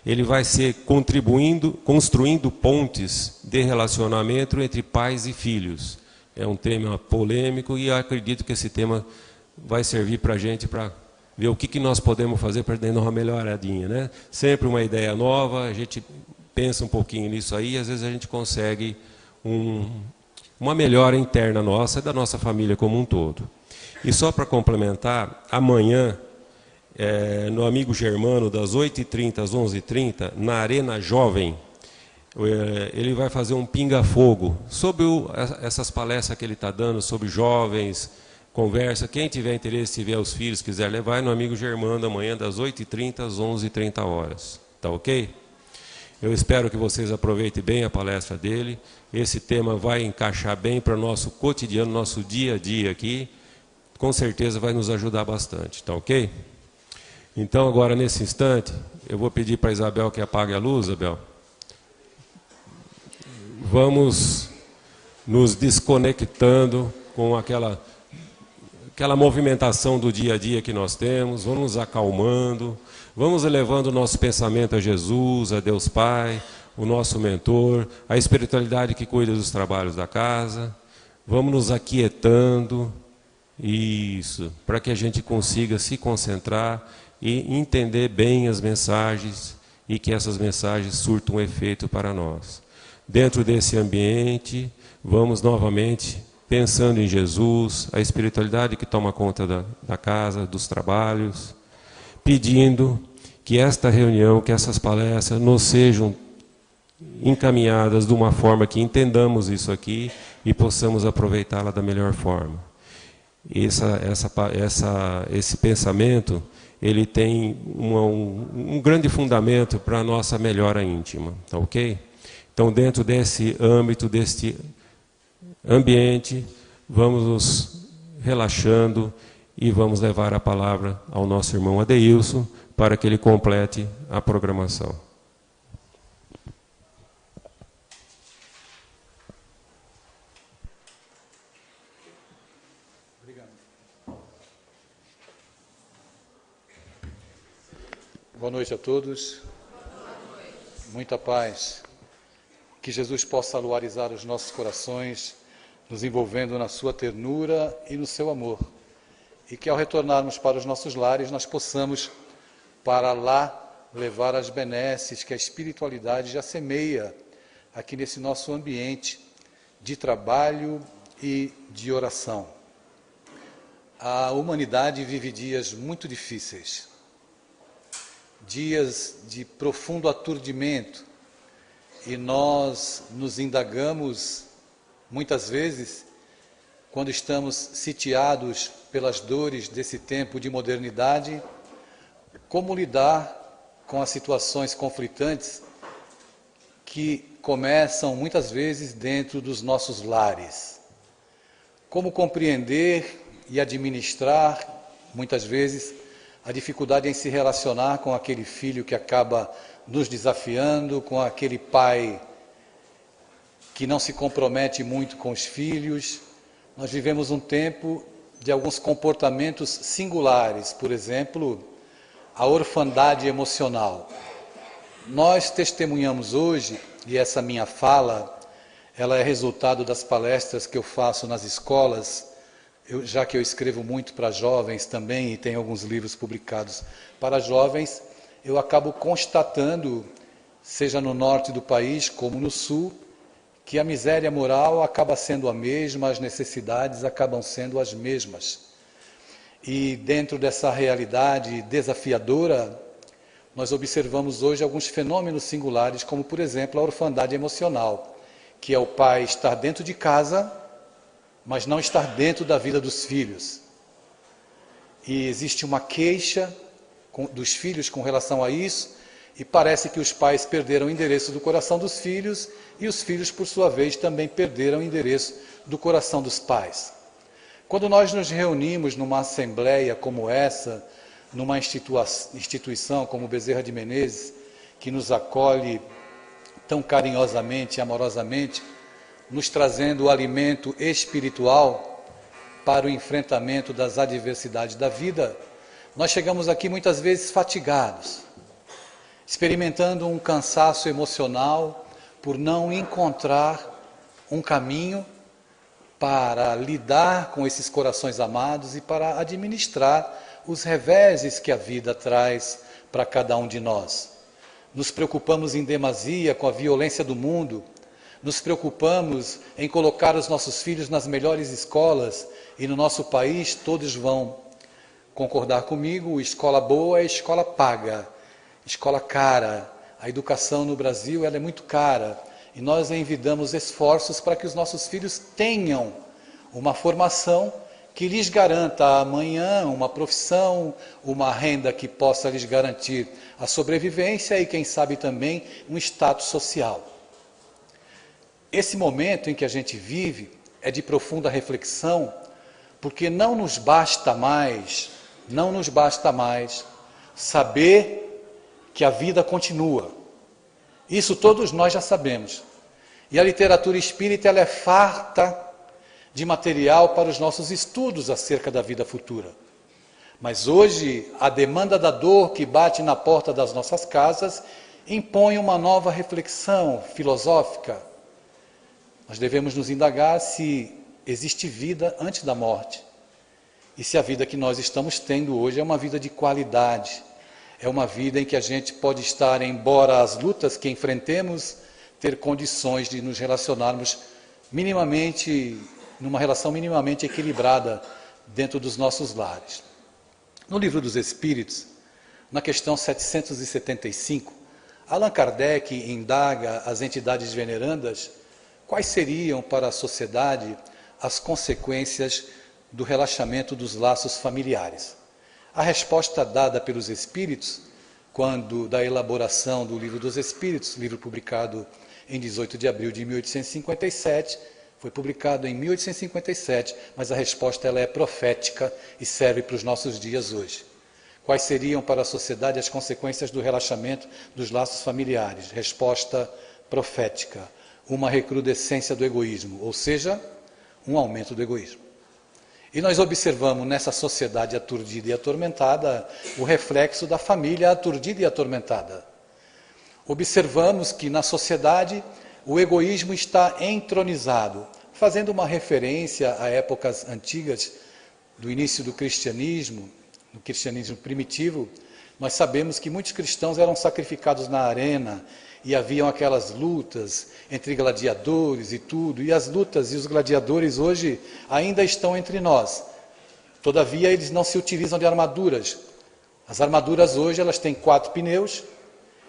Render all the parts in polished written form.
ele vai ser construindo pontes de relacionamento entre pais e filhos. É um tema polêmico e eu acredito que esse tema vai servir para a gente para ver o que nós podemos fazer para dar uma melhoradinha, né? Sempre uma ideia nova, a gente pensa um pouquinho nisso aí e às vezes a gente consegue uma melhora interna nossa e da nossa família como um todo. E só para complementar, amanhã, no Amigo Germano, das 8h30 às 11h30, na Arena Jovem, ele vai fazer um pinga-fogo sobre essas palestras que ele está dando sobre jovens, conversa. Quem tiver interesse, tiver os filhos, quiser levar, é no Amigo Germano, amanhã, das 8h30 às 11h30. Tá ok? Eu espero que vocês aproveitem bem a palestra dele. Esse tema vai encaixar bem para o nosso cotidiano, nosso dia a dia aqui. Com certeza vai nos ajudar bastante, tá ok? Então, agora, nesse instante, eu vou pedir para a Isabel que apague a luz, Isabel. Vamos nos desconectando com aquela movimentação do dia a dia que nós temos, vamos nos acalmando, vamos elevando o nosso pensamento a Jesus, a Deus Pai, o nosso mentor, a espiritualidade que cuida dos trabalhos da casa, vamos nos aquietando, isso, para que a gente consiga se concentrar e entender bem as mensagens e que essas mensagens surtam um efeito para nós. Dentro desse ambiente, vamos novamente pensando em Jesus, a espiritualidade que toma conta da casa, dos trabalhos, pedindo que esta reunião, que essas palestras nos sejam encaminhadas de uma forma que entendamos isso aqui e possamos aproveitá-la da melhor forma. Esse pensamento, ele tem um grande fundamento para a nossa melhora íntima, tá ok? Então, dentro desse âmbito, deste ambiente, vamos nos relaxando e vamos levar a palavra ao nosso irmão Adeilson para que ele complete a programação. Obrigado. Boa noite a todos. Muita paz. Que Jesus possa luarizar os nossos corações, nos envolvendo na sua ternura e no seu amor. E que ao retornarmos para os nossos lares, nós possamos para lá levar as benesses que a espiritualidade já semeia aqui nesse nosso ambiente de trabalho e de oração. A humanidade vive dias muito difíceis, dias de profundo aturdimento, e nós nos indagamos, muitas vezes, quando estamos sitiados pelas dores desse tempo de modernidade, como lidar com as situações conflitantes que começam, muitas vezes, dentro dos nossos lares. Como compreender e administrar, muitas vezes, a dificuldade em se relacionar com aquele filho que acaba nos desafiando, com aquele pai que não se compromete muito com os filhos. Nós vivemos um tempo de alguns comportamentos singulares, por exemplo, a orfandade emocional. Nós testemunhamos hoje, e essa minha fala, ela é resultado das palestras que eu faço nas escolas, já que eu escrevo muito para jovens também, e tenho alguns livros publicados para jovens, eu acabo constatando, seja no norte do país como no sul, que a miséria moral acaba sendo a mesma, as necessidades acabam sendo as mesmas. E dentro dessa realidade desafiadora, nós observamos hoje alguns fenômenos singulares, como por exemplo a orfandade emocional, que é o pai estar dentro de casa, mas não estar dentro da vida dos filhos. E existe uma queixa dos filhos com relação a isso, e parece que os pais perderam o endereço do coração dos filhos, e os filhos, por sua vez, também perderam o endereço do coração dos pais. Quando nós nos reunimos numa assembleia como essa, numa instituição como Bezerra de Menezes, que nos acolhe tão carinhosamente e amorosamente, nos trazendo o alimento espiritual para o enfrentamento das adversidades da vida, nós chegamos aqui muitas vezes fatigados. experimentando um cansaço emocional por não encontrar um caminho para lidar com esses corações amados e para administrar os reveses que a vida traz para cada um de nós. Nos preocupamos em demasia com a violência do mundo, nos preocupamos em colocar os nossos filhos nas melhores escolas, e no nosso país todos vão concordar comigo, escola boa é escola paga, escola cara. A educação no Brasil ela é muito cara, e nós envidamos esforços para que os nossos filhos tenham uma formação que lhes garanta amanhã uma profissão, uma renda que possa lhes garantir a sobrevivência e, quem sabe, também um status social. Esse momento em que a gente vive é de profunda reflexão, porque não nos basta mais saber que a vida continua. Isso todos nós já sabemos. E a literatura espírita ela é farta de material para os nossos estudos acerca da vida futura. Mas hoje, a demanda da dor que bate na porta das nossas casas impõe uma nova reflexão filosófica. Nós devemos nos indagar se existe vida antes da morte. E se a vida que nós estamos tendo hoje é uma vida de qualidade. É uma vida em que a gente pode estar, embora as lutas que enfrentemos, ter condições de nos relacionarmos minimamente, numa relação minimamente equilibrada dentro dos nossos lares. No Livro dos Espíritos, na questão 775, Allan Kardec indaga as entidades venerandas quais seriam para a sociedade as consequências do relaxamento dos laços familiares. A resposta dada pelos Espíritos, quando da elaboração do Livro dos Espíritos, livro publicado em 18 de abril de 1857, foi publicado em 1857, mas a resposta ela é profética e serve para os nossos dias hoje. Quais seriam para a sociedade as consequências do relaxamento dos laços familiares? Resposta profética: uma recrudescência do egoísmo, ou seja, um aumento do egoísmo. E nós observamos nessa sociedade aturdida e atormentada o reflexo da família aturdida e atormentada. Observamos que na sociedade o egoísmo está entronizado, fazendo uma referência a épocas antigas do início do cristianismo, no cristianismo primitivo. Nós sabemos que muitos cristãos eram sacrificados na arena e haviam aquelas lutas entre gladiadores e tudo, e as lutas e os gladiadores hoje ainda estão entre nós. Todavia, eles não se utilizam de armaduras. As armaduras hoje elas têm 4 pneus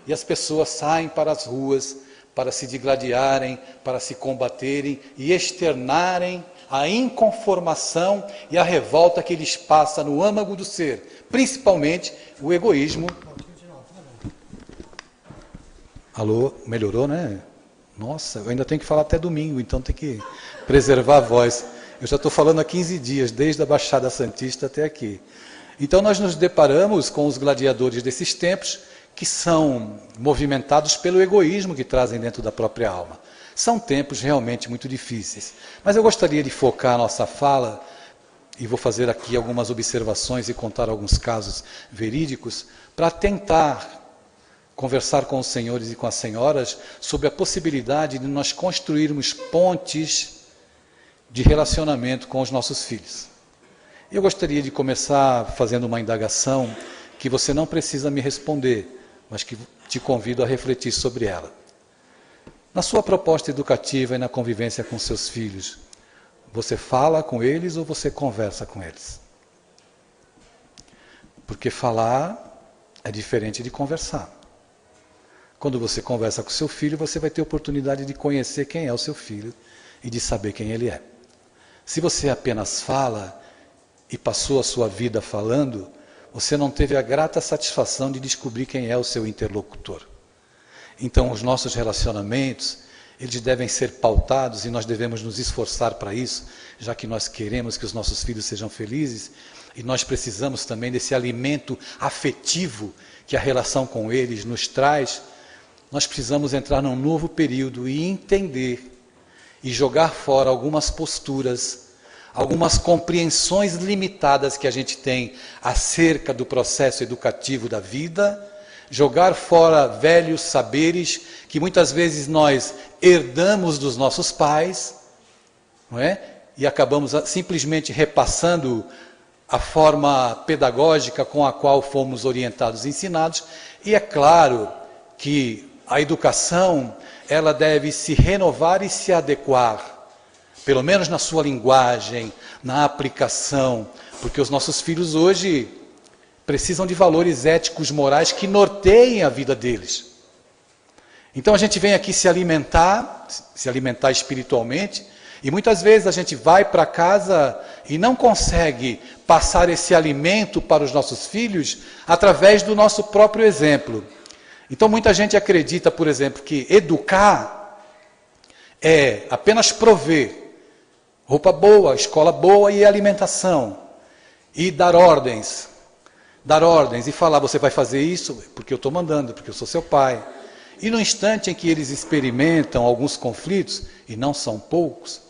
e as pessoas saem para as ruas para se digladiarem, para se combaterem e externarem a inconformação e a revolta que lhes passa no âmago do ser, principalmente o egoísmo. Alô, melhorou, né? Nossa, eu ainda tenho que falar até domingo, então tem que preservar a voz. Eu já estou falando há 15 dias, desde a Baixada Santista até aqui. Então nós nos deparamos com os gladiadores desses tempos, que são movimentados pelo egoísmo que trazem dentro da própria alma. São tempos realmente muito difíceis. Mas eu gostaria de focar a nossa fala, e vou fazer aqui algumas observações e contar alguns casos verídicos, para tentar conversar com os senhores e com as senhoras sobre a possibilidade de nós construirmos pontes de relacionamento com os nossos filhos. Eu gostaria de começar fazendo uma indagação que você não precisa me responder, mas que te convido a refletir sobre ela. Na sua proposta educativa e na convivência com seus filhos, você fala com eles ou você conversa com eles? Porque falar é diferente de conversar. Quando você conversa com seu filho, você vai ter oportunidade de conhecer quem é o seu filho e de saber quem ele é. Se você apenas fala e passou a sua vida falando, você não teve a grata satisfação de descobrir quem é o seu interlocutor. Então, os nossos relacionamentos, eles devem ser pautados e nós devemos nos esforçar para isso, já que nós queremos que os nossos filhos sejam felizes, e nós precisamos também desse alimento afetivo que a relação com eles nos traz. Nós precisamos entrar num novo período e entender e jogar fora algumas posturas, algumas compreensões limitadas que a gente tem acerca do processo educativo da vida, jogar fora velhos saberes que muitas vezes nós herdamos dos nossos pais, não é? E acabamos simplesmente repassando a forma pedagógica com a qual fomos orientados e ensinados. E é claro que a educação, ela deve se renovar e se adequar, pelo menos na sua linguagem, na aplicação, porque os nossos filhos hoje precisam de valores éticos, morais que norteiem a vida deles. Então a gente vem aqui se alimentar espiritualmente, e muitas vezes a gente vai para casa e não consegue passar esse alimento para os nossos filhos através do nosso próprio exemplo. Então muita gente acredita, por exemplo, que educar é apenas prover roupa boa, escola boa e alimentação, e dar ordens e falar, você vai fazer isso porque eu estou mandando, porque eu sou seu pai. E no instante em que eles experimentam alguns conflitos, e não são poucos,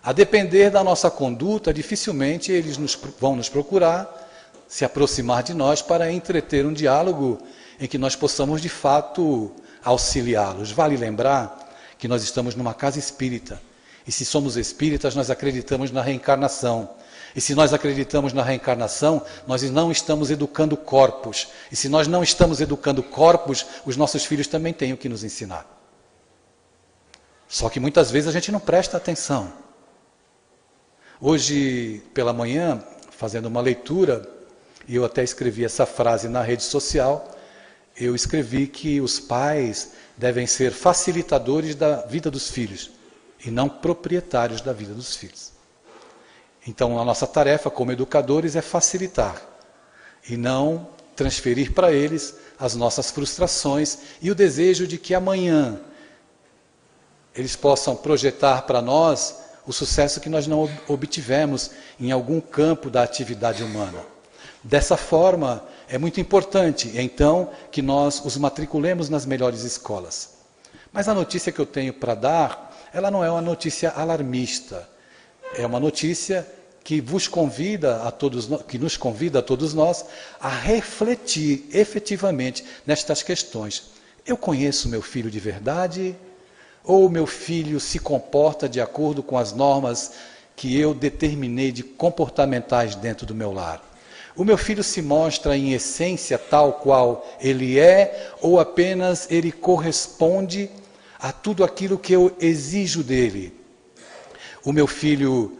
a depender da nossa conduta, dificilmente eles vão nos procurar, se aproximar de nós para entreter um diálogo em que nós possamos de fato auxiliá-los. Vale lembrar que nós estamos numa casa espírita, e se somos espíritas nós acreditamos na reencarnação. E se nós acreditamos na reencarnação, nós não estamos educando corpos. E se nós não estamos educando corpos, os nossos filhos também têm o que nos ensinar. Só que muitas vezes a gente não presta atenção. Hoje, pela manhã, fazendo uma leitura, e eu até escrevi essa frase na rede social, eu escrevi que os pais devem ser facilitadores da vida dos filhos, e não proprietários da vida dos filhos. Então, a nossa tarefa como educadores é facilitar e não transferir para eles as nossas frustrações e o desejo de que amanhã eles possam projetar para nós o sucesso que nós não obtivemos em algum campo da atividade humana. Dessa forma, é muito importante, então, que nós os matriculemos nas melhores escolas. Mas a notícia que eu tenho para dar, ela não é uma notícia alarmista. É uma notícia que nos convida a todos nós a refletir efetivamente nestas questões. Eu conheço meu filho de verdade? Ou meu filho se comporta de acordo com as normas que eu determinei de comportamentais dentro do meu lar? O meu filho se mostra em essência tal qual ele é, ou apenas ele corresponde a tudo aquilo que eu exijo dele? O meu filho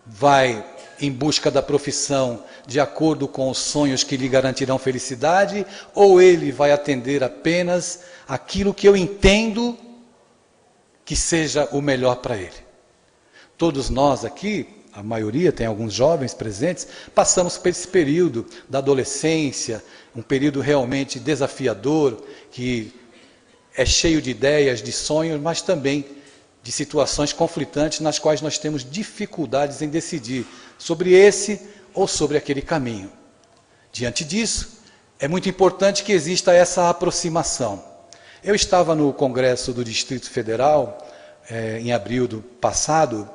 vai em busca da profissão de acordo com os sonhos que lhe garantirão felicidade, ou ele vai atender apenas aquilo que eu entendo que seja o melhor para ele? Todos nós aqui, a maioria, tem alguns jovens presentes, passamos por esse período da adolescência, um período realmente desafiador, que é cheio de ideias, de sonhos, mas também de situações conflitantes nas quais nós temos dificuldades em decidir sobre esse ou sobre aquele caminho. Diante disso, é muito importante que exista essa aproximação. Eu estava no Congresso do Distrito Federal, em abril do passado,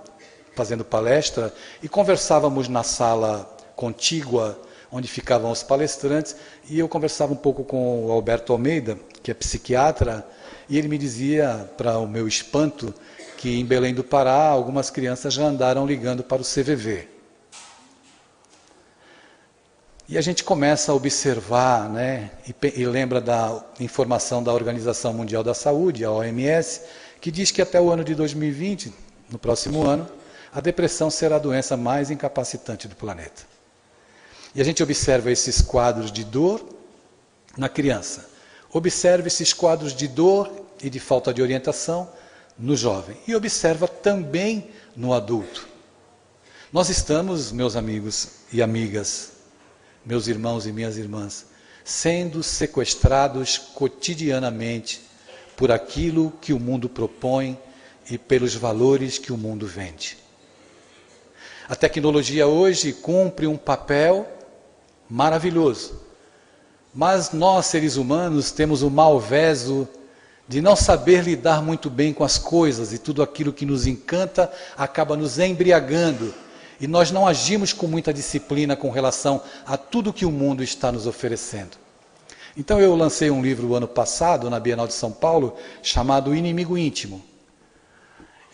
fazendo palestra, e conversávamos na sala contígua, onde ficavam os palestrantes, e eu conversava um pouco com o Alberto Almeida, que é psiquiatra, e ele me dizia, para o meu espanto, que em Belém do Pará, algumas crianças já andaram ligando para o CVV. E a gente começa a observar, né, e lembra da informação da Organização Mundial da Saúde, a OMS, que diz que até o ano de 2020, no próximo ano, a depressão será a doença mais incapacitante do planeta. E a gente observa esses quadros de dor na criança. Observa esses quadros de dor e de falta de orientação no jovem. E observa também no adulto. Nós estamos, meus amigos e amigas, meus irmãos e minhas irmãs, sendo sequestrados cotidianamente por aquilo que o mundo propõe e pelos valores que o mundo vende. A tecnologia hoje cumpre um papel maravilhoso, mas nós, seres humanos, temos o malveso de não saber lidar muito bem com as coisas, e tudo aquilo que nos encanta acaba nos embriagando, e nós não agimos com muita disciplina com relação a tudo que o mundo está nos oferecendo. Então eu lancei um livro ano passado, na Bienal de São Paulo, chamado Inimigo Íntimo.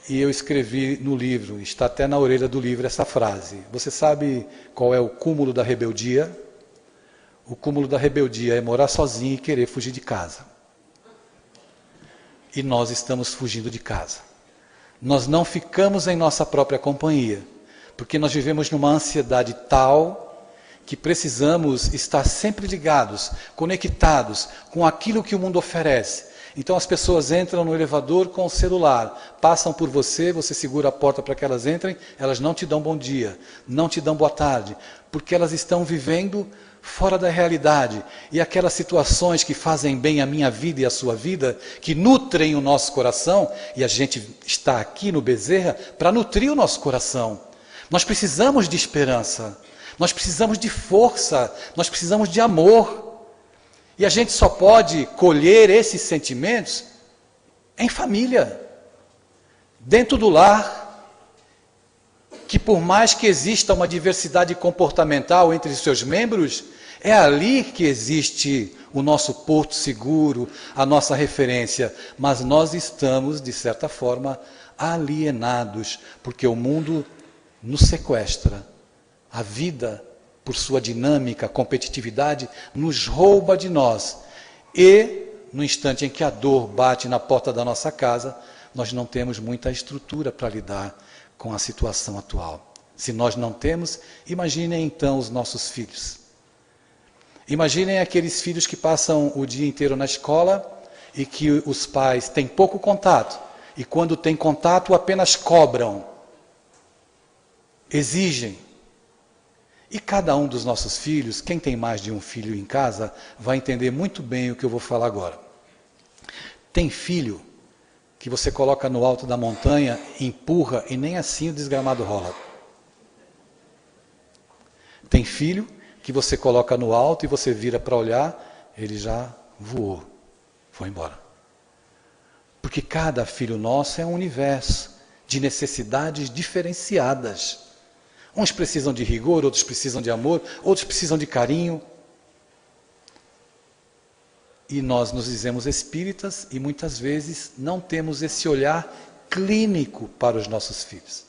E eu escrevi no livro, está até na orelha do livro essa frase. Você sabe qual é o cúmulo da rebeldia? O cúmulo da rebeldia é morar sozinho e querer fugir de casa. E nós estamos fugindo de casa. Nós não ficamos em nossa própria companhia, porque nós vivemos numa ansiedade tal que precisamos estar sempre ligados, conectados com aquilo que o mundo oferece. Então as pessoas entram no elevador com o celular, passam por você, você segura a porta para que elas entrem, elas não te dão bom dia, não te dão boa tarde, porque elas estão vivendo fora da realidade. E aquelas situações que fazem bem a minha vida e a sua vida, que nutrem o nosso coração, e a gente está aqui no Bezerra para nutrir o nosso coração. Nós precisamos de esperança, nós precisamos de força, nós precisamos de amor. E a gente só pode colher esses sentimentos em família, dentro do lar, que por mais que exista uma diversidade comportamental entre os seus membros, é ali que existe o nosso porto seguro, a nossa referência. Mas nós estamos, de certa forma, alienados, porque o mundo nos sequestra. A vida, por sua dinâmica, competitividade, nos rouba de nós. E, no instante em que a dor bate na porta da nossa casa, nós não temos muita estrutura para lidar com a situação atual. Se nós não temos, imaginem então os nossos filhos. Imaginem aqueles filhos que passam o dia inteiro na escola e que os pais têm pouco contato. E quando têm contato, apenas cobram, exigem. E cada um dos nossos filhos, quem tem mais de um filho em casa, vai entender muito bem o que eu vou falar agora. Tem filho que você coloca no alto da montanha, empurra e nem assim o desgramado rola. Tem filho que você coloca no alto e você vira para olhar, ele já voou, foi embora. Porque cada filho nosso é um universo de necessidades diferenciadas. Uns precisam de rigor, outros precisam de amor, outros precisam de carinho. E nós nos dizemos espíritas e muitas vezes não temos esse olhar clínico para os nossos filhos.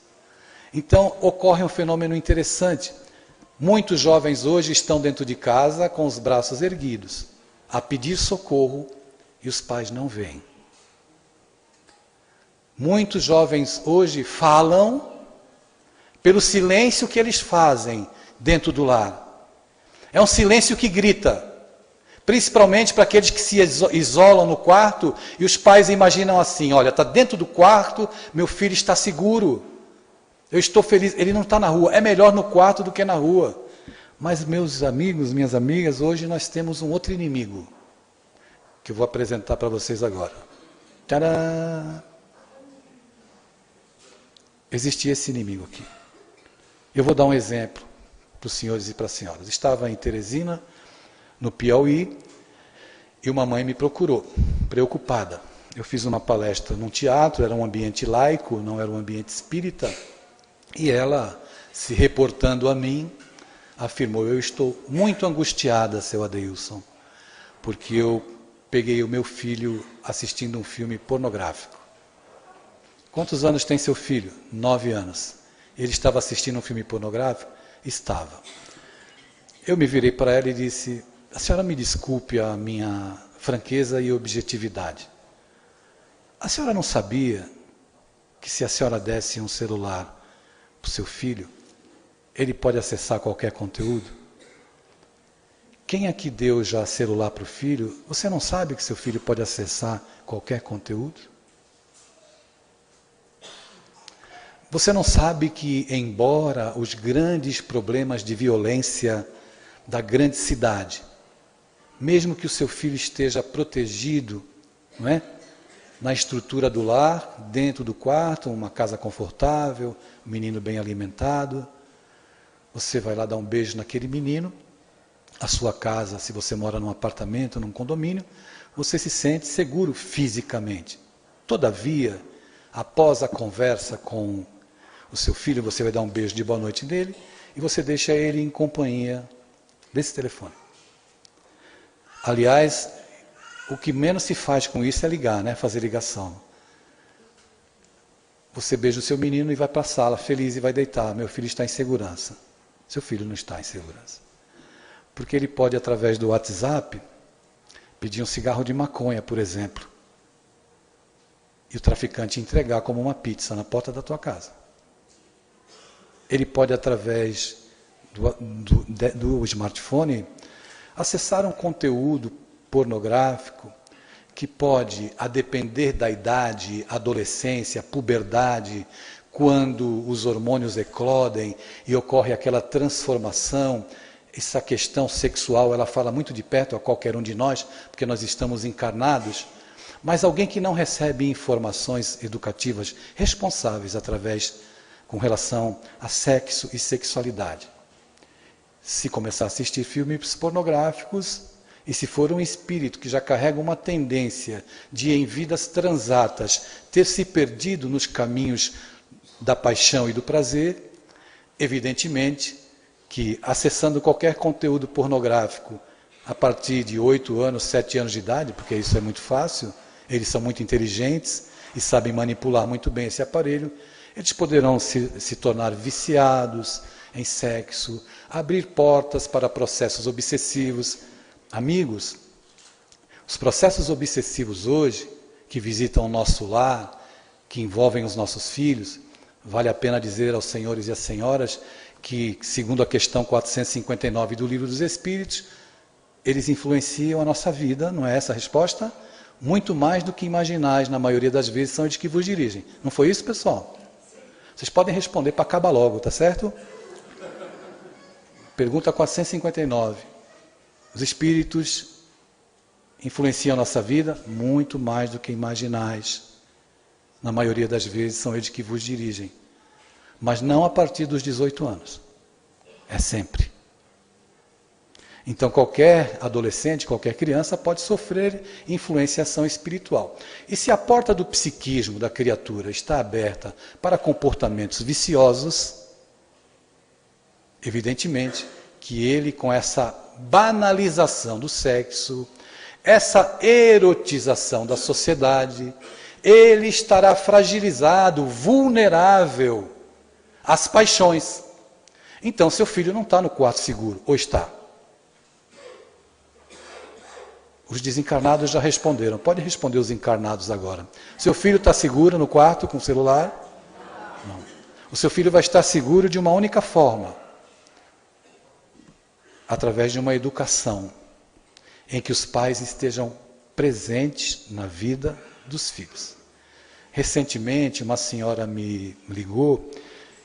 Então ocorre um fenômeno interessante. Muitos jovens hoje estão dentro de casa com os braços erguidos, a pedir socorro e os pais não veem. Muitos jovens hoje falam pelo silêncio que eles fazem dentro do lar. É um silêncio que grita, principalmente para aqueles que se isolam no quarto e os pais imaginam assim, olha, está dentro do quarto, meu filho está seguro, eu estou feliz, ele não está na rua, é melhor no quarto do que na rua. Mas meus amigos, minhas amigas, hoje nós temos um outro inimigo, que eu vou apresentar para vocês agora. Tcharam! Existe esse inimigo aqui. Eu vou dar um exemplo para os senhores e para as senhoras. Estava em Teresina, no Piauí, e uma mãe me procurou, preocupada. Eu fiz uma palestra num teatro, era um ambiente laico, não era um ambiente espírita, e ela, se reportando a mim, afirmou, eu estou muito angustiada, seu Adeilson, porque eu peguei o meu filho assistindo um filme pornográfico. Quantos anos tem seu filho? 9 anos. Ele estava assistindo um filme pornográfico? Estava. Eu me virei para ela e disse, a senhora me desculpe a minha franqueza e objetividade. A senhora não sabia que se a senhora desse um celular para o seu filho, ele pode acessar qualquer conteúdo? Quem aqui deu já celular para o filho, você não sabe que seu filho pode acessar qualquer conteúdo? Você não sabe que, embora os grandes problemas de violência da grande cidade, mesmo que o seu filho esteja protegido, não é? Na estrutura do lar, dentro do quarto, uma casa confortável, um menino bem alimentado, você vai lá dar um beijo naquele menino, a sua casa, se você mora num apartamento, num condomínio, você se sente seguro fisicamente. Todavia, após a conversa com o seu filho, você vai dar um beijo de boa noite nele e você deixa ele em companhia desse telefone. Aliás, o que menos se faz com isso é ligar, né? Fazer ligação. Você beija o seu menino e vai para a sala feliz e vai deitar. Meu filho está em segurança. Seu filho não está em segurança. Porque ele pode, através do WhatsApp, pedir um cigarro de maconha, por exemplo. E o traficante entregar como uma pizza na porta da tua casa. Ele pode, através do smartphone, acessar um conteúdo pornográfico que pode, a depender da idade, adolescência, puberdade, quando os hormônios eclodem e ocorre aquela transformação, essa questão sexual, ela fala muito de perto a qualquer um de nós, porque nós estamos encarnados, mas alguém que não recebe informações educativas responsáveis com relação a sexo e sexualidade. Se começar a assistir filmes pornográficos, e se for um espírito que já carrega uma tendência de, em vidas transatas, ter se perdido nos caminhos da paixão e do prazer, evidentemente que, acessando qualquer conteúdo pornográfico a partir de 8 anos, 7 anos de idade, porque isso é muito fácil, eles são muito inteligentes e sabem manipular muito bem esse aparelho, eles poderão se tornar viciados em sexo, abrir portas para processos obsessivos. Amigos, os processos obsessivos hoje, que visitam o nosso lar, que envolvem os nossos filhos, vale a pena dizer aos senhores e às senhoras que, segundo a questão 459 do Livro dos Espíritos, eles influenciam a nossa vida, não é essa a resposta? Muito mais do que imaginais, na maioria das vezes, são eles que vos dirigem. Não foi isso, pessoal? Vocês podem responder para acabar logo, tá certo? Pergunta 459. Os espíritos influenciam a nossa vida muito mais do que imaginais. Na maioria das vezes são eles que vos dirigem. Mas não a partir dos 18 anos. É sempre. Então qualquer adolescente, qualquer criança pode sofrer influenciação espiritual. E se a porta do psiquismo da criatura está aberta para comportamentos viciosos, evidentemente que ele, com essa banalização do sexo, essa erotização da sociedade, ele estará fragilizado, vulnerável às paixões. Então seu filho não está no quarto seguro, ou está? Os desencarnados já responderam. Pode responder os encarnados agora. Seu filho está seguro no quarto com o celular? Não. O seu filho vai estar seguro de uma única forma. Através de uma educação em que os pais estejam presentes na vida dos filhos. Recentemente, uma senhora me ligou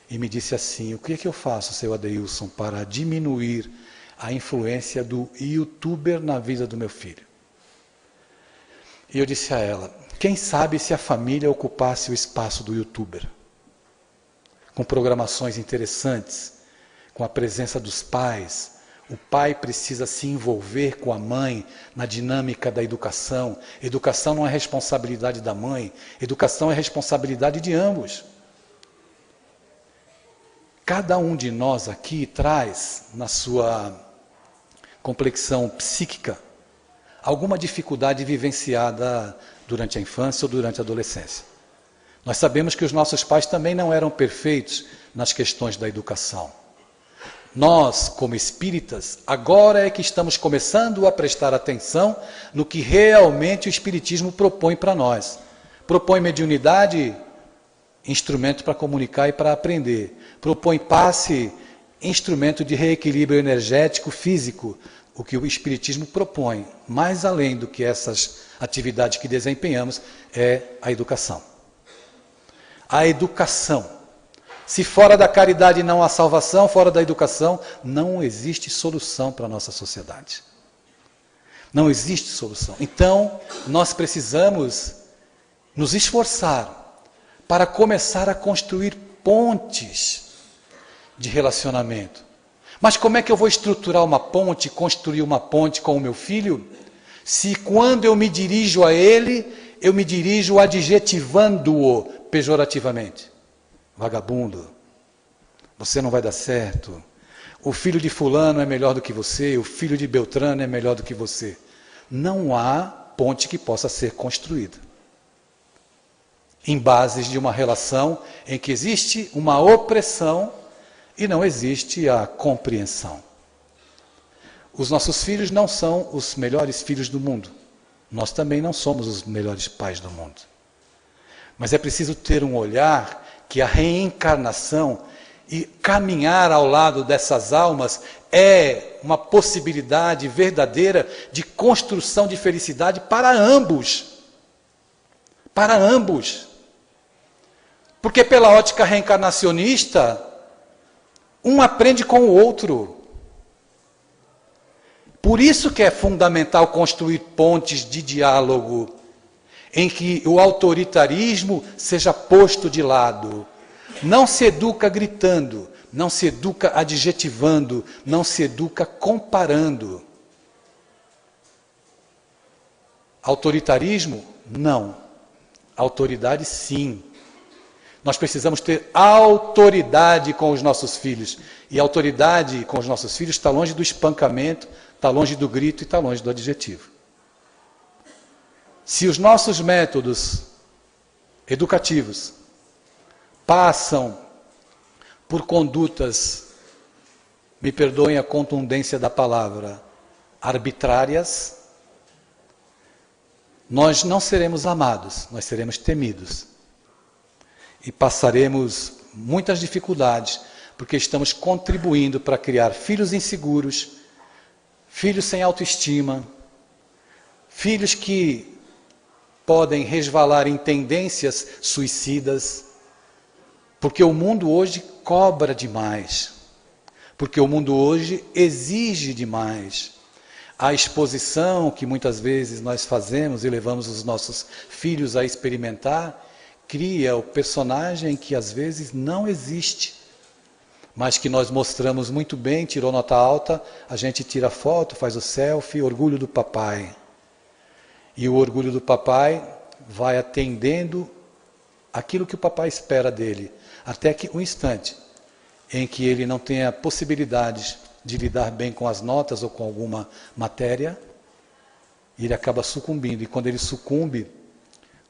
e me disse assim: o que é que eu faço, seu Adeilson, para diminuir a influência do youtuber na vida do meu filho? E eu disse a ela: quem sabe se a família ocupasse o espaço do youtuber, com programações interessantes, com a presença dos pais. O pai precisa se envolver com a mãe na dinâmica da educação. Educação não é responsabilidade da mãe, educação é responsabilidade de ambos. Cada um de nós aqui traz, na sua complexão psíquica, alguma dificuldade vivenciada durante a infância ou durante a adolescência. Nós sabemos que os nossos pais também não eram perfeitos nas questões da educação. Nós, como espíritas, agora é que estamos começando a prestar atenção no que realmente o Espiritismo propõe para nós. Propõe mediunidade, instrumento para comunicar e para aprender. Propõe passe, instrumento de reequilíbrio energético, físico. O que o Espiritismo propõe, mais além do que essas atividades que desempenhamos, é a educação. A educação. Se fora da caridade não há salvação, fora da educação, não existe solução para a nossa sociedade. Não existe solução. Então, nós precisamos nos esforçar para começar a construir pontes de relacionamento. Mas como é que eu vou estruturar uma ponte, construir uma ponte com o meu filho, se quando eu me dirijo a ele, eu me dirijo adjetivando-o pejorativamente? Vagabundo, você não vai dar certo, o filho de fulano é melhor do que você, o filho de Beltrano é melhor do que você. não há ponte que possa ser construída em bases de uma relação em que existe uma opressão e não existe a compreensão. Os nossos filhos não são os melhores filhos do mundo. Nós também não somos os melhores pais do mundo. Mas é preciso ter um olhar que a reencarnação e caminhar ao lado dessas almas é uma possibilidade verdadeira de construção de felicidade para ambos. Para ambos. Porque pela ótica reencarnacionista, um aprende com o outro. Por isso que é fundamental construir pontes de diálogo, em que o autoritarismo seja posto de lado. Não se educa gritando, não se educa adjetivando, não se educa comparando. Autoritarismo? Não. Autoridade, sim. Nós precisamos ter autoridade com os nossos filhos. E a autoridade com os nossos filhos está longe do espancamento, está longe do grito e está longe do adjetivo. Se os nossos métodos educativos passam por condutas, me perdoem a contundência da palavra, arbitrárias, nós não seremos amados, nós seremos temidos. E passaremos muitas dificuldades, porque estamos contribuindo para criar filhos inseguros, filhos sem autoestima, filhos que podem resvalar em tendências suicidas, porque o mundo hoje cobra demais, porque o mundo hoje exige demais. A exposição que muitas vezes nós fazemos e levamos os nossos filhos a experimentar, cria o personagem que às vezes não existe, mas que nós mostramos muito bem, tirou nota alta, a gente tira foto, faz o selfie, orgulho do papai. E o orgulho do papai vai atendendo aquilo que o papai espera dele, até que um instante em que ele não tenha possibilidades de lidar bem com as notas ou com alguma matéria, ele acaba sucumbindo. E quando ele sucumbe,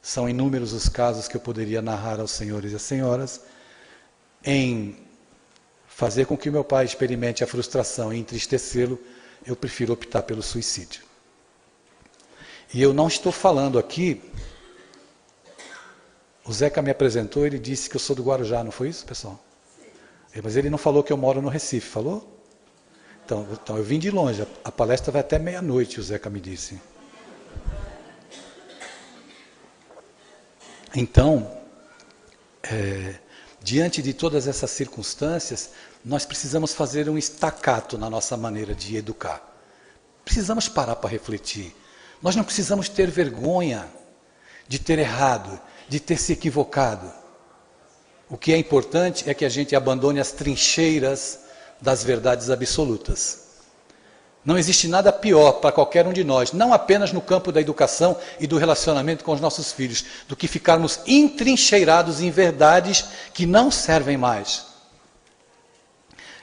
são inúmeros os casos que eu poderia narrar aos senhores e às senhoras, em fazer com que o meu pai experimente a frustração e entristecê-lo, eu prefiro optar pelo suicídio. E eu não estou falando aqui, o Zeca me apresentou, ele disse que eu sou do Guarujá, não foi isso, pessoal? Mas ele não falou que eu moro no Recife, falou? Então eu vim de longe, a palestra vai até meia-noite, o Zeca me disse. Então, diante de todas essas circunstâncias, nós precisamos fazer um estacato na nossa maneira de educar. Precisamos parar para refletir. Nós não precisamos ter vergonha de ter errado, de ter se equivocado. O que é importante é que a gente abandone as trincheiras das verdades absolutas. Não existe nada pior para qualquer um de nós, não apenas no campo da educação e do relacionamento com os nossos filhos, do que ficarmos entrincheirados em verdades que não servem mais.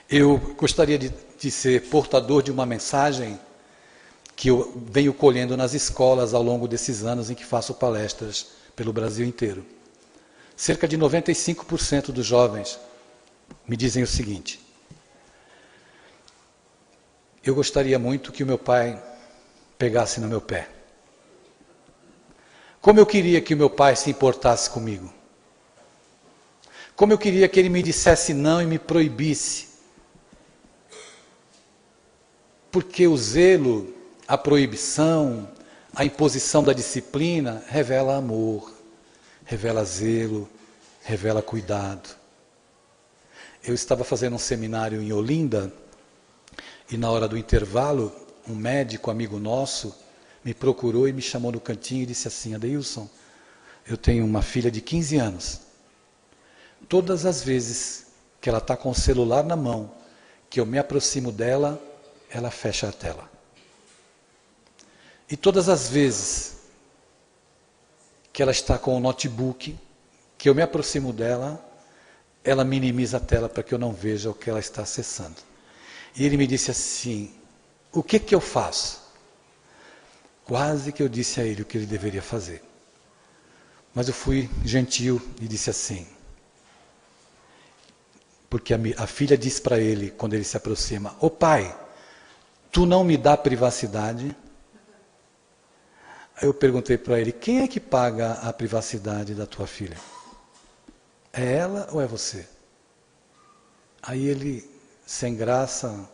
Eu gostaria de ser portador de uma mensagem que eu venho colhendo nas escolas ao longo desses anos em que faço palestras pelo Brasil inteiro. Cerca de 95% dos jovens me dizem o seguinte: eu gostaria muito que o meu pai pegasse no meu pé. Como eu queria que o meu pai se importasse comigo. Como eu queria que ele me dissesse não e me proibisse. Porque o zelo, a proibição, a imposição da disciplina revela amor, revela zelo, revela cuidado. Eu estava fazendo um seminário em Olinda, e na hora do intervalo, um médico amigo nosso me procurou e me chamou no cantinho e disse assim: Adeilson, eu tenho uma filha de 15 anos. Todas as vezes que ela está com o celular na mão, que eu me aproximo dela, ela fecha a tela. E todas as vezes que ela está com o notebook, que eu me aproximo dela, ela minimiza a tela para que eu não veja o que ela está acessando. E ele me disse assim: o que eu faço? Quase que eu disse a ele o que ele deveria fazer. Mas eu fui gentil e disse assim, porque a filha disse para ele, quando ele se aproxima, ô pai, tu não me dá privacidade? Aí eu perguntei para ele, quem é que paga a privacidade da tua filha? É ela ou é você? Aí ele, sem graça,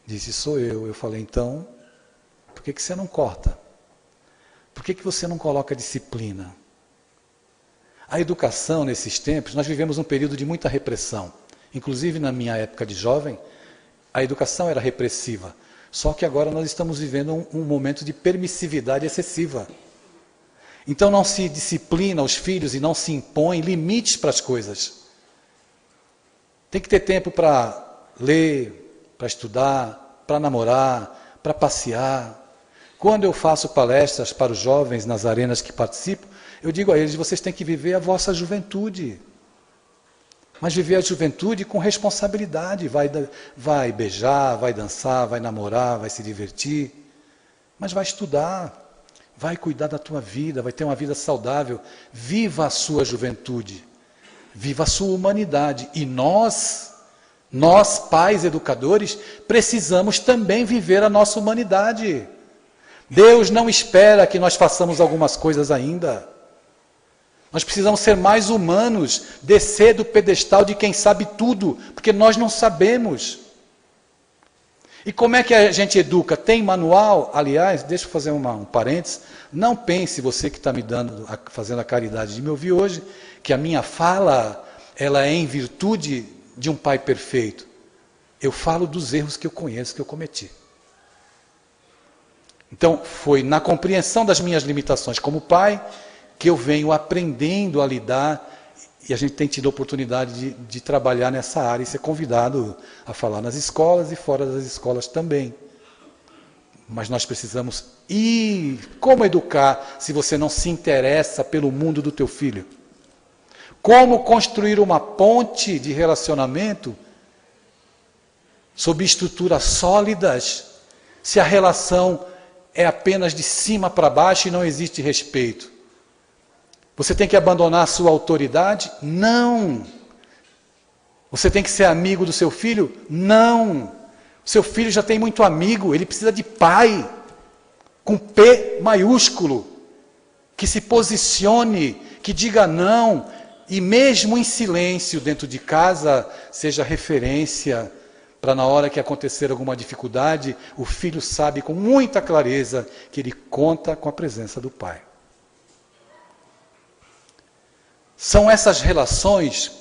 disse, sou eu. Eu falei, então, por que você não corta? Por que você não coloca disciplina? A educação, nesses tempos, nós vivemos um período de muita repressão. Inclusive, na minha época de jovem, a educação era repressiva. Só que agora nós estamos vivendo um momento de permissividade excessiva. Então não se disciplina os filhos e não se impõe limites para as coisas. Tem que ter tempo para ler, para estudar, para namorar, para passear. Quando eu faço palestras para os jovens nas arenas que participo, eu digo a eles, vocês têm que viver a vossa juventude. Mas viver a juventude com responsabilidade. Vai beijar, vai dançar, vai namorar, vai se divertir. Mas vai estudar, vai cuidar da tua vida, vai ter uma vida saudável. Viva a sua juventude. Viva a sua humanidade. E nós pais educadores, precisamos também viver a nossa humanidade. Deus não espera que nós façamos algumas coisas ainda. Nós precisamos ser mais humanos, descer do pedestal de quem sabe tudo, porque nós não sabemos. E como é que a gente educa? Tem manual? Aliás, deixa eu fazer um parênteses. Não pense, você que está me fazendo a caridade de me ouvir hoje, que a minha fala, ela é em virtude de um pai perfeito. Eu falo dos erros que eu conheço, que eu cometi. Então, foi na compreensão das minhas limitações como pai, que eu venho aprendendo a lidar, e a gente tem tido a oportunidade de trabalhar nessa área e ser convidado a falar nas escolas e fora das escolas também. Mas nós precisamos como educar se você não se interessa pelo mundo do teu filho? Como construir uma ponte de relacionamento sob estruturas sólidas, se a relação é apenas de cima para baixo e não existe respeito? Você tem que abandonar a sua autoridade? Não. Você tem que ser amigo do seu filho? Não. O seu filho já tem muito amigo, ele precisa de pai, com P maiúsculo, que se posicione, que diga não, e mesmo em silêncio dentro de casa, seja referência, para na hora que acontecer alguma dificuldade, o filho sabe com muita clareza que ele conta com a presença do pai. São essas relações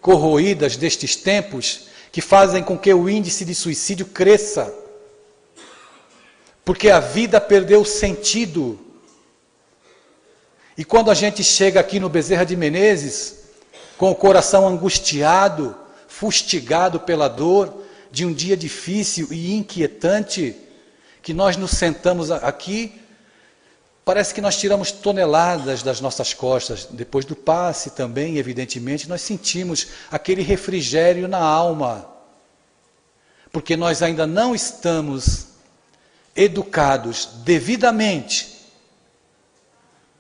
corroídas destes tempos que fazem com que o índice de suicídio cresça. Porque a vida perdeu sentido. E quando a gente chega aqui no Bezerra de Menezes, com o coração angustiado, fustigado pela dor de um dia difícil e inquietante, que nós nos sentamos aqui, parece que nós tiramos toneladas das nossas costas. Depois do passe também, evidentemente, nós sentimos aquele refrigério na alma. Porque nós ainda não estamos educados devidamente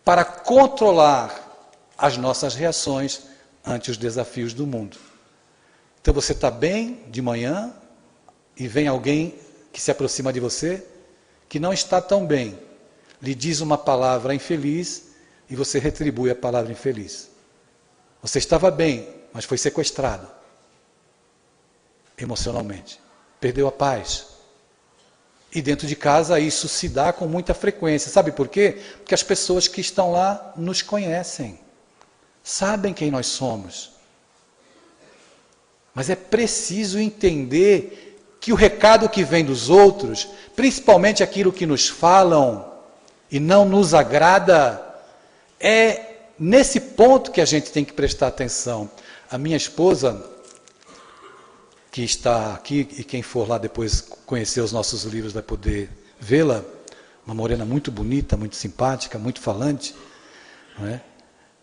para controlar as nossas reações ante os desafios do mundo. Então você está bem de manhã e vem alguém que se aproxima de você que não está tão bem. Lhe diz uma palavra infeliz e você retribui a palavra infeliz. Você estava bem, mas foi sequestrado emocionalmente. Perdeu a paz. E dentro de casa isso se dá com muita frequência. Sabe por quê? Porque as pessoas que estão lá nos conhecem. Sabem quem nós somos. Mas é preciso entender que o recado que vem dos outros, principalmente aquilo que nos falam, e não nos agrada, é nesse ponto que a gente tem que prestar atenção. A minha esposa, que está aqui, e quem for lá depois conhecer os nossos livros vai poder vê-la, uma morena muito bonita, muito simpática, muito falante, não é?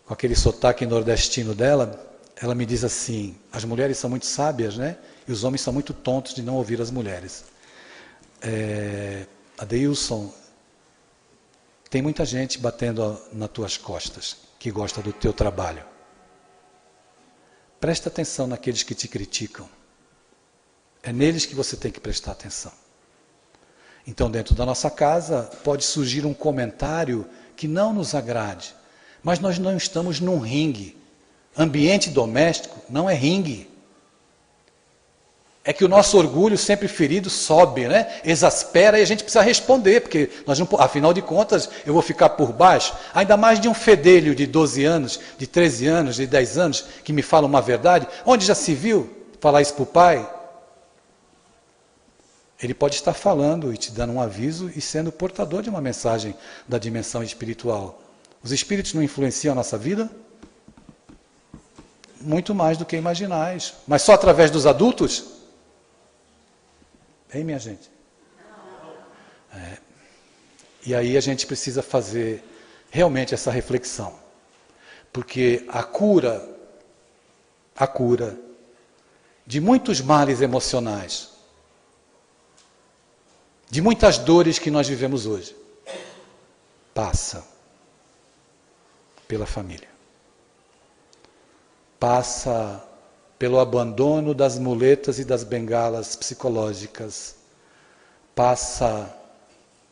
Com aquele sotaque nordestino dela, ela me diz assim, as mulheres são muito sábias, né? E os homens são muito tontos de não ouvir as mulheres. Adeilson, Tem muita gente batendo nas tuas costas, que gosta do teu trabalho. Presta atenção naqueles que te criticam. É neles que você tem que prestar atenção. Então, dentro da nossa casa, pode surgir um comentário que não nos agrade. Mas nós não estamos num ringue. Ambiente doméstico não é ringue. É que o nosso orgulho sempre ferido sobe, né? Exaspera e a gente precisa responder, porque nós não, afinal de contas eu vou ficar por baixo, ainda mais de um fedelho de 12 anos, de 13 anos, de 10 anos, que me fala uma verdade. Onde já se viu falar isso para o pai? Ele pode estar falando e te dando um aviso e sendo portador de uma mensagem da dimensão espiritual. Os espíritos não influenciam a nossa vida? Muito mais do que imaginais. Mas só através dos adultos? Hein, minha gente? É. E aí a gente precisa fazer realmente essa reflexão. Porque a cura de muitos males emocionais, de muitas dores que nós vivemos hoje, passa pela família. Passa pelo abandono das muletas e das bengalas psicológicas. Passa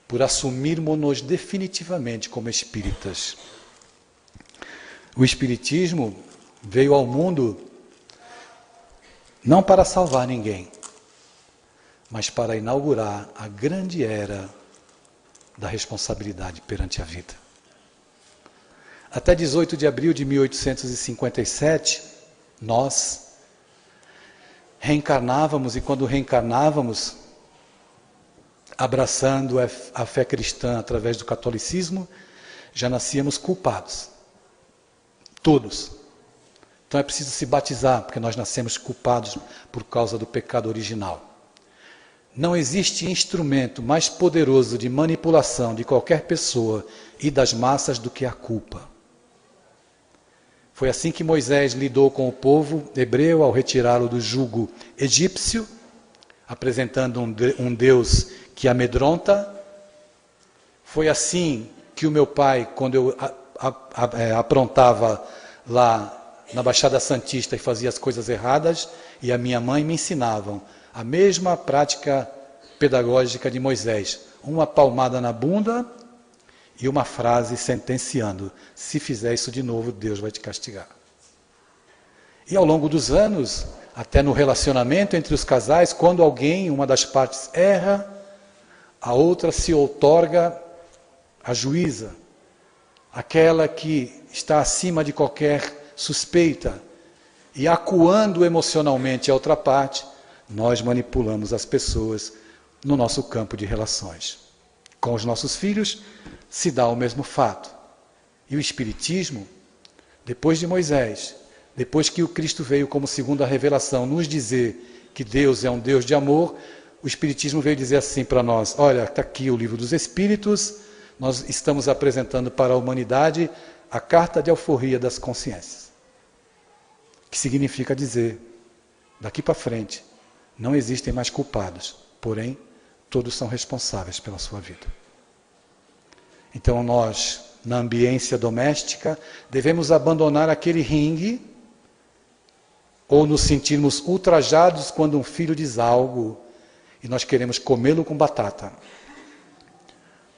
por assumirmos-nos definitivamente como espíritas. O espiritismo veio ao mundo não para salvar ninguém, mas para inaugurar a grande era da responsabilidade perante a vida. Até 18 de abril de 1857, nós reencarnávamos, e quando reencarnávamos, abraçando a fé cristã através do catolicismo, já nascíamos culpados. Todos. Então é preciso se batizar, porque nós nascemos culpados por causa do pecado original. Não existe instrumento mais poderoso de manipulação de qualquer pessoa e das massas do que a culpa. Foi assim que Moisés lidou com o povo hebreu ao retirá-lo do jugo egípcio, apresentando um Deus que amedronta. Foi assim que o meu pai, quando eu aprontava lá na Baixada Santista e fazia as coisas erradas, e a minha mãe me ensinavam a mesma prática pedagógica de Moisés. Uma palmada na bunda e uma frase sentenciando: se fizer isso de novo, Deus vai te castigar. E ao longo dos anos, até no relacionamento entre os casais, quando alguém, uma das partes erra, a outra se outorga a juíza, aquela que está acima de qualquer suspeita, e acuando emocionalmente a outra parte, nós manipulamos as pessoas no nosso campo de relações. Com os nossos filhos se dá o mesmo fato. E o Espiritismo, depois de Moisés, depois que o Cristo veio como segunda revelação nos dizer que Deus é um Deus de amor, o Espiritismo veio dizer assim para nós: olha, está aqui o Livro dos Espíritos, nós estamos apresentando para a humanidade a Carta de Alforria das Consciências. Que significa dizer, daqui para frente, não existem mais culpados, porém, todos são responsáveis pela sua vida. Então nós, na ambiência doméstica, devemos abandonar aquele ringue, ou nos sentirmos ultrajados quando um filho diz algo e nós queremos comê-lo com batata.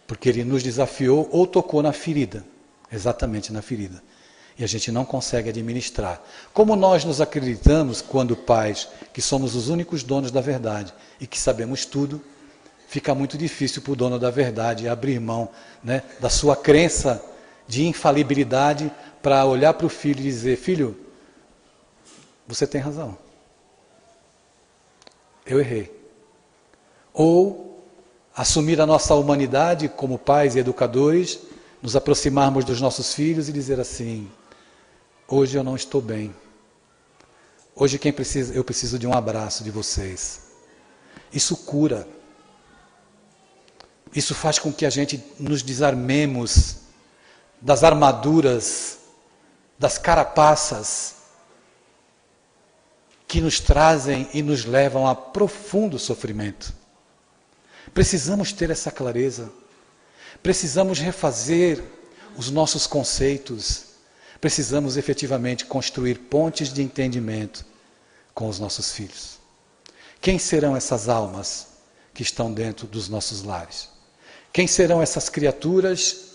Porque ele nos desafiou ou tocou na ferida, exatamente na ferida. E a gente não consegue administrar. Como nós nos acreditamos, quando pais, que somos os únicos donos da verdade e que sabemos tudo, fica muito difícil para o dono da verdade abrir mão, né, da sua crença de infalibilidade para olhar para o filho e dizer: filho, você tem razão. Eu errei. Ou assumir a nossa humanidade como pais e educadores, nos aproximarmos dos nossos filhos e dizer assim: hoje eu não estou bem. Hoje eu preciso de um abraço de vocês. Isso cura. Isso faz com que a gente nos desarmemos das armaduras, das carapaças que nos trazem e nos levam a profundo sofrimento. Precisamos ter essa clareza. Precisamos refazer os nossos conceitos. Precisamos efetivamente construir pontes de entendimento com os nossos filhos. Quem serão essas almas que estão dentro dos nossos lares? Quem serão essas criaturas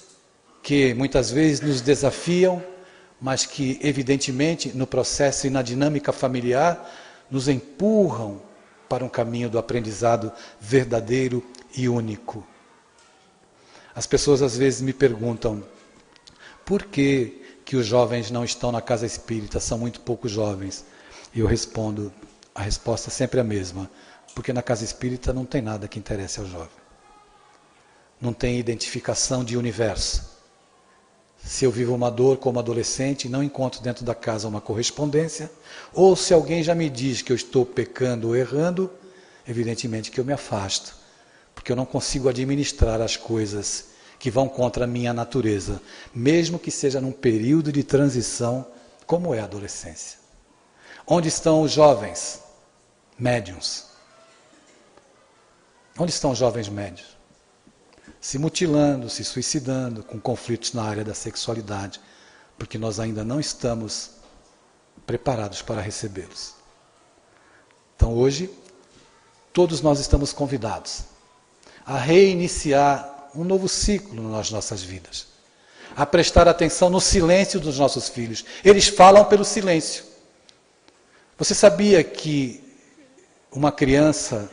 que muitas vezes nos desafiam, mas que evidentemente no processo e na dinâmica familiar nos empurram para um caminho do aprendizado verdadeiro e único? As pessoas às vezes me perguntam, por que os jovens não estão na casa espírita, são muito poucos jovens? E eu respondo, a resposta é sempre a mesma, porque na casa espírita não tem nada que interesse ao jovem. Não tem identificação de universo. Se eu vivo uma dor como adolescente e não encontro dentro da casa uma correspondência, ou se alguém já me diz que eu estou pecando ou errando, evidentemente que eu me afasto, porque eu não consigo administrar as coisas que vão contra a minha natureza, mesmo que seja num período de transição, como é a adolescência. Onde estão os jovens médiuns? Onde estão os jovens médiuns? Se mutilando, se suicidando, com conflitos na área da sexualidade, porque nós ainda não estamos preparados para recebê-los. Então hoje, todos nós estamos convidados a reiniciar um novo ciclo nas nossas vidas, a prestar atenção no silêncio dos nossos filhos. Eles falam pelo silêncio. Você sabia que uma criança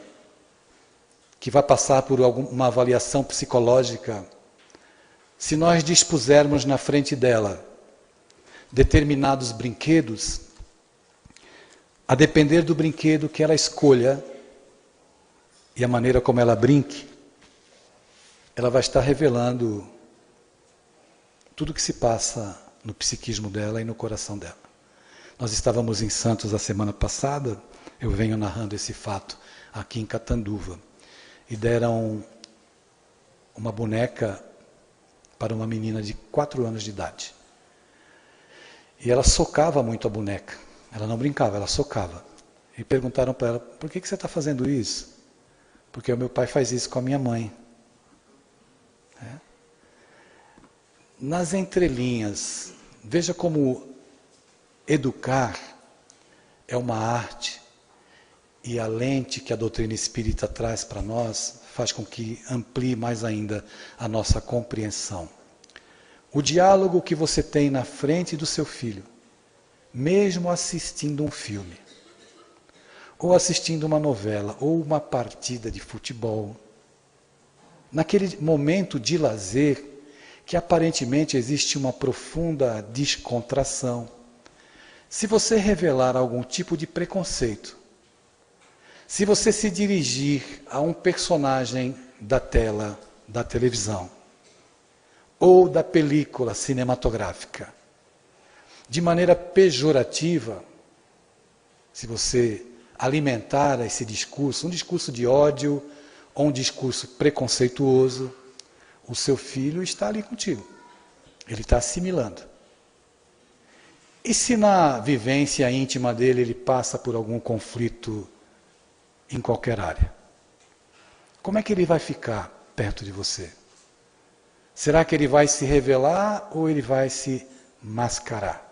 que vai passar por uma avaliação psicológica, se nós dispusermos na frente dela determinados brinquedos, a depender do brinquedo que ela escolha e a maneira como ela brinque, ela vai estar revelando tudo o que se passa no psiquismo dela e no coração dela. Nós estávamos em Santos a semana passada, eu venho narrando esse fato aqui em Catanduva, e deram uma boneca para uma menina de 4 anos de idade. E ela socava muito a boneca. Ela não brincava, ela socava. E perguntaram para ela, por que você está fazendo isso? Porque o meu pai faz isso com a minha mãe. Nas entrelinhas, veja como educar é uma arte. E a lente que a doutrina espírita traz para nós faz com que amplie mais ainda a nossa compreensão. O diálogo que você tem na frente do seu filho, mesmo assistindo um filme, ou assistindo uma novela, ou uma partida de futebol, naquele momento de lazer, que aparentemente existe uma profunda descontração, se você revelar algum tipo de preconceito, se você se dirigir a um personagem da tela, da televisão, ou da película cinematográfica, de maneira pejorativa, se você alimentar esse discurso, um discurso de ódio, ou um discurso preconceituoso, o seu filho está ali contigo. Ele está assimilando. E se na vivência íntima dele ele passa por algum conflito em qualquer área? Como é que ele vai ficar perto de você? Será que ele vai se revelar ou ele vai se mascarar?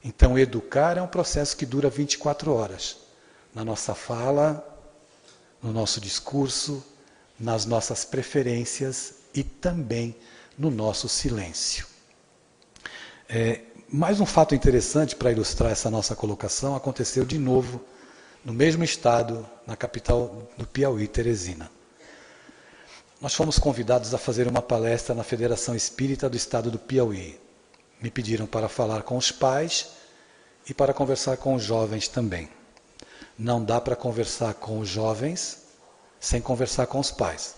Então, educar é um processo que dura 24 horas. Na nossa fala, no nosso discurso, nas nossas preferências e também no nosso silêncio. Mais um fato interessante para ilustrar essa nossa colocação aconteceu de novo no mesmo estado, na capital do Piauí, Teresina. Nós fomos convidados a fazer uma palestra na Federação Espírita do Estado do Piauí. Me pediram para falar com os pais e para conversar com os jovens também. Não dá para conversar com os jovens sem conversar com os pais,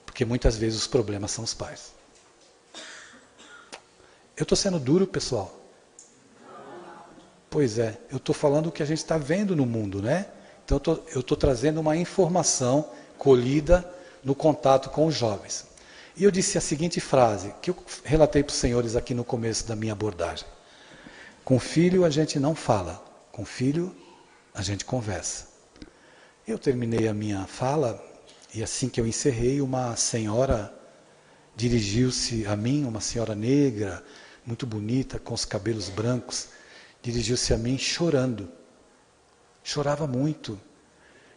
porque muitas vezes os problemas são os pais. Eu estou sendo duro, pessoal? Pois é, eu estou falando o que a gente está vendo no mundo, né? Então eu estou trazendo uma informação colhida no contato com os jovens. E eu disse a seguinte frase, que eu relatei para os senhores aqui no começo da minha abordagem. Com filho a gente não fala, com filho a gente conversa. Eu terminei a minha fala E assim que eu encerrei, uma senhora dirigiu-se a mim, uma senhora negra, muito bonita, com os cabelos brancos, dirigiu-se a mim chorando. Chorava muito.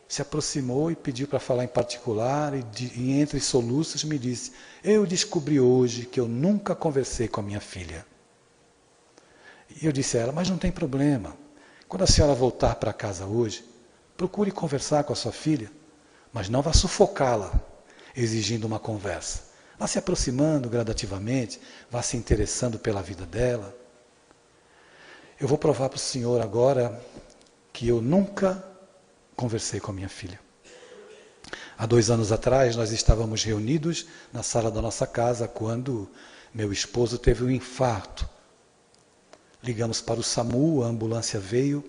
Se aproximou e pediu para falar em particular e entre soluços me disse: eu descobri hoje que eu nunca conversei com a minha filha. E eu disse a ela: mas não tem problema. Quando a senhora voltar para casa hoje, procure conversar com a sua filha, mas não vá sufocá-la, exigindo uma conversa. Vá se aproximando gradativamente, vá se interessando pela vida dela. Eu vou provar para o senhor agora que eu nunca conversei com a minha filha. Há 2 anos atrás, nós estávamos reunidos na sala da nossa casa quando meu esposo teve um infarto. Ligamos para o SAMU, a ambulância veio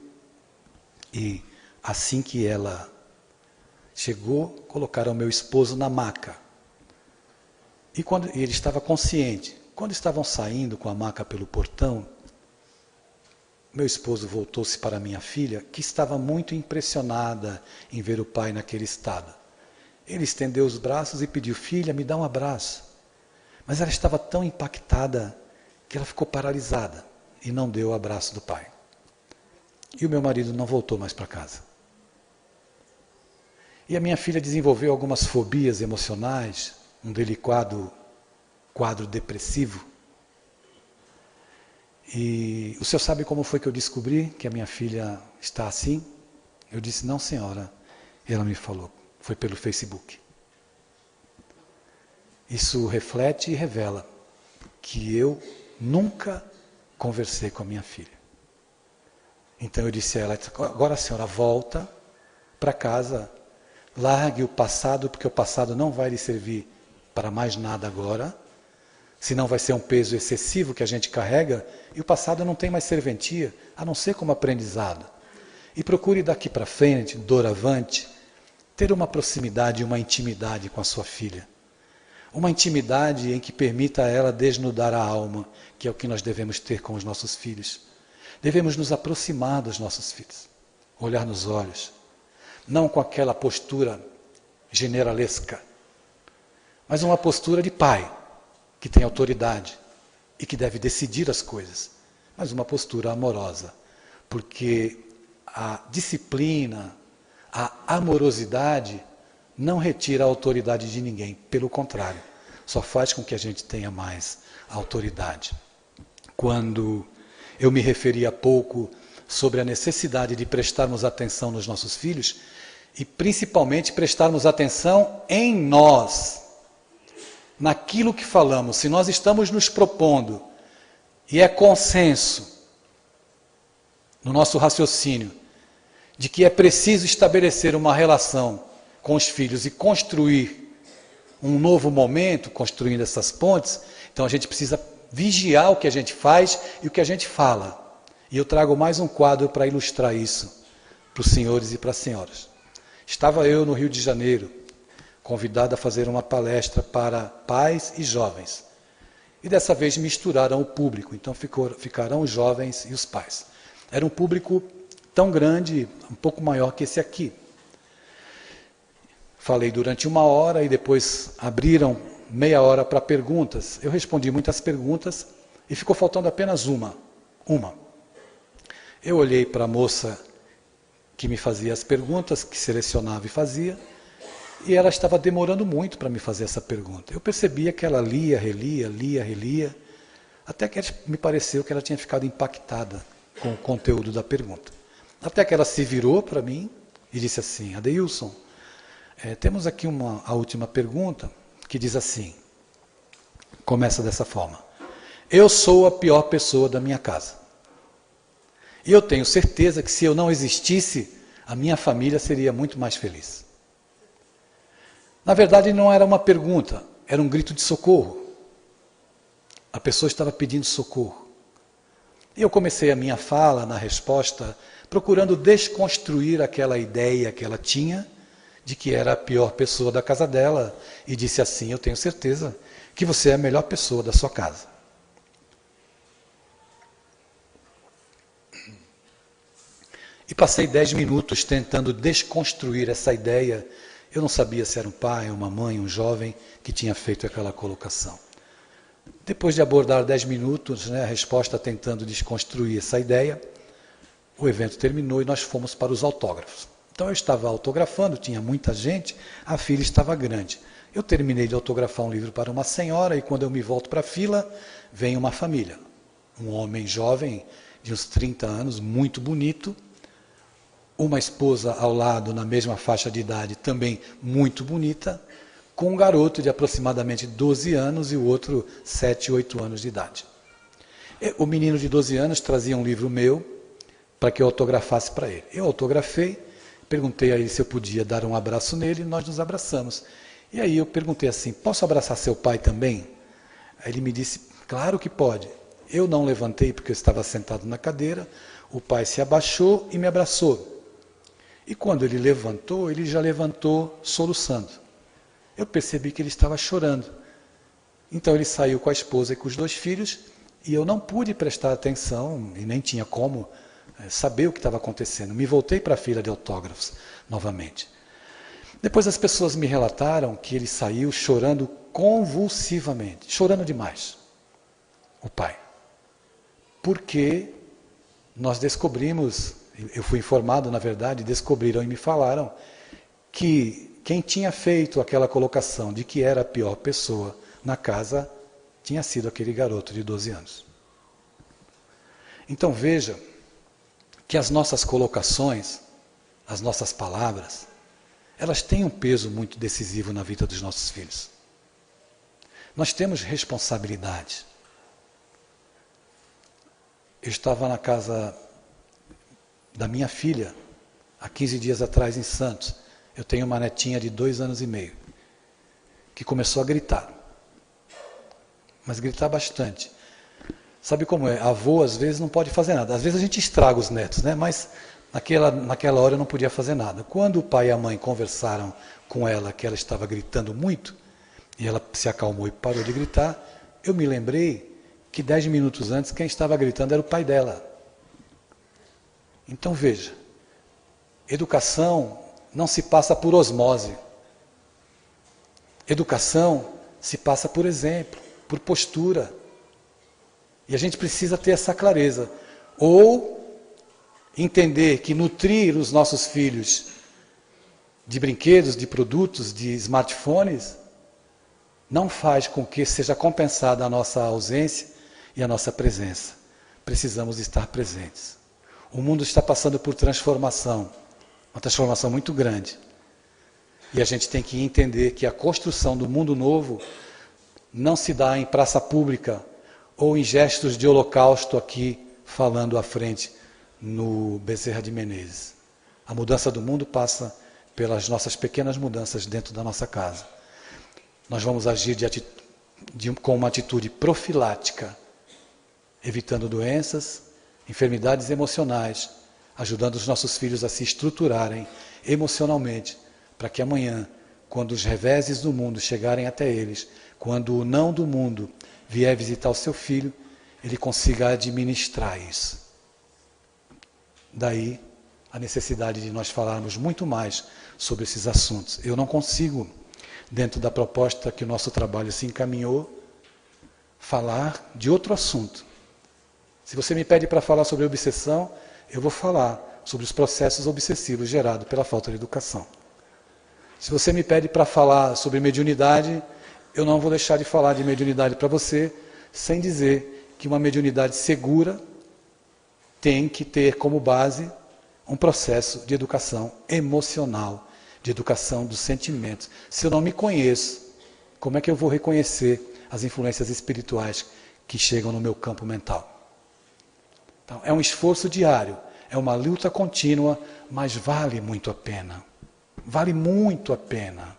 e assim que ela chegou, colocaram meu esposo na maca. E ele estava consciente. Quando estavam saindo com a maca pelo portão, meu esposo voltou-se para minha filha, que estava muito impressionada em ver o pai naquele estado. Ele estendeu os braços e pediu: filha, me dá um abraço. Mas ela estava tão impactada que ela ficou paralisada e não deu o abraço do pai. E o meu marido não voltou mais para casa. E a minha filha desenvolveu algumas fobias emocionais, um delicado quadro depressivo. E o senhor sabe como foi que eu descobri que a minha filha está assim? Eu disse: não, senhora. E ela me falou: foi pelo Facebook. Isso reflete e revela que eu nunca conversei com a minha filha. Então eu disse a ela: agora a senhora volta para casa, largue o passado, porque o passado não vai lhe servir para mais nada agora, senão vai ser um peso excessivo que a gente carrega, e o passado não tem mais serventia, a não ser como aprendizado. E procure daqui para frente, doravante, ter uma proximidade, uma intimidade com a sua filha. Uma intimidade em que permita a ela desnudar a alma, que é o que nós devemos ter com os nossos filhos. Devemos nos aproximar dos nossos filhos, olhar nos olhos, não com aquela postura generalesca, mas uma postura de pai, que tem autoridade e que deve decidir as coisas, mas uma postura amorosa, porque a disciplina, a amorosidade não retira a autoridade de ninguém, pelo contrário, só faz com que a gente tenha mais autoridade. Quando eu me referi há pouco sobre a necessidade de prestarmos atenção nos nossos filhos, e principalmente prestarmos atenção em nós, naquilo que falamos. Se nós estamos nos propondo, e é consenso no nosso raciocínio, de que é preciso estabelecer uma relação com os filhos e construir um novo momento, construindo essas pontes, então a gente precisa vigiar o que a gente faz e o que a gente fala. E eu trago mais um quadro para ilustrar isso, para os senhores e para as senhoras. Estava eu no Rio de Janeiro, convidado a fazer uma palestra para pais e jovens. E dessa vez misturaram o público, então ficaram os jovens e os pais. Era um público tão grande, um pouco maior que esse aqui. Falei durante 1 hora e depois abriram meia hora para perguntas. Eu respondi muitas perguntas e ficou faltando apenas uma. Eu olhei para a moça que me fazia as perguntas, que selecionava e fazia, e ela estava demorando muito para me fazer essa pergunta. Eu percebia que ela lia, relia, até que me pareceu que ela tinha ficado impactada com o conteúdo da pergunta. Até que ela se virou para mim e disse assim: Adeilson, temos aqui a última pergunta, que diz assim, começa dessa forma: eu sou a pior pessoa da minha casa. E eu tenho certeza que se eu não existisse, a minha família seria muito mais feliz. Na verdade, não era uma pergunta, era um grito de socorro. A pessoa estava pedindo socorro. E eu comecei a minha fala, na resposta, procurando desconstruir aquela ideia que ela tinha, de que era a pior pessoa da casa dela, e disse assim: eu tenho certeza que você é a melhor pessoa da sua casa. E passei 10 minutos tentando desconstruir essa ideia Eu não sabia se era um pai, uma mãe, um jovem que tinha feito aquela colocação. Depois de abordar 10 minutos, a resposta tentando desconstruir essa ideia, o evento terminou e nós fomos para os autógrafos. Então eu estava autografando, tinha muita gente, a fila estava grande. Eu terminei de autografar um livro para uma senhora e quando eu me volto para a fila, vem uma família. Um homem jovem, de uns 30 anos, muito bonito, uma esposa ao lado, na mesma faixa de idade, também muito bonita, com um garoto de aproximadamente 12 anos e o outro 7, 8 anos de idade. O menino de 12 anos trazia um livro meu para que eu autografasse para ele. Eu autografei, perguntei a ele se eu podia dar um abraço nele e nós nos abraçamos. E aí eu perguntei assim, posso abraçar seu pai também? Aí ele me disse, claro que pode. Eu não levantei porque eu estava sentado na cadeira, o pai se abaixou e me abraçou. E quando ele levantou, ele já levantou soluçando. Eu percebi que ele estava chorando. Então ele saiu com a esposa e com os 2 filhos, e eu não pude prestar atenção, e nem tinha como saber o que estava acontecendo. Me voltei para a fila de autógrafos novamente. Depois as pessoas me relataram que ele saiu chorando convulsivamente, chorando demais, o pai. Porque nós descobrimos, eu fui informado, na verdade, descobriram e me falaram que quem tinha feito aquela colocação de que era a pior pessoa na casa tinha sido aquele garoto de 12 anos. Então veja que as nossas colocações, as nossas palavras, elas têm um peso muito decisivo na vida dos nossos filhos. Nós temos responsabilidade. Eu estava na casa da minha filha, há 15 dias atrás em Santos. Eu tenho uma netinha de 2 anos e meio, que começou a gritar. Mas gritar bastante. Sabe como é? Avô, às vezes, não pode fazer nada. Às vezes a gente estraga os netos, né? Mas naquela hora eu não podia fazer nada. Quando o pai e a mãe conversaram com ela, que ela estava gritando muito, e ela se acalmou e parou de gritar, eu me lembrei que 10 minutos antes quem estava gritando era o pai dela. Então veja, educação não se passa por osmose. Educação se passa por exemplo, por postura. E a gente precisa ter essa clareza. Ou entender que nutrir os nossos filhos de brinquedos, de produtos, de smartphones, não faz com que seja compensada a nossa ausência e a nossa presença. Precisamos estar presentes. O mundo está passando por transformação, uma transformação muito grande. E a gente tem que entender que a construção do mundo novo não se dá em praça pública ou em gestos de holocausto aqui, falando à frente no Bezerra de Menezes. A mudança do mundo passa pelas nossas pequenas mudanças dentro da nossa casa. Nós vamos agir com uma atitude profilática, evitando doenças, enfermidades emocionais, ajudando os nossos filhos a se estruturarem emocionalmente, para que amanhã, quando os reveses do mundo chegarem até eles, quando o não do mundo vier visitar o seu filho, ele consiga administrar isso. Daí a necessidade de nós falarmos muito mais sobre esses assuntos. Eu não consigo, dentro da proposta que o nosso trabalho se encaminhou, falar de outro assunto. Se você me pede para falar sobre obsessão, eu vou falar sobre os processos obsessivos gerados pela falta de educação. Se você me pede para falar sobre mediunidade, eu não vou deixar de falar de mediunidade para você, sem dizer que uma mediunidade segura tem que ter como base um processo de educação emocional, de educação dos sentimentos. Se eu não me conheço, como é que eu vou reconhecer as influências espirituais que chegam no meu campo mental? Então, é um esforço diário, é uma luta contínua, mas vale muito a pena. Vale muito a pena.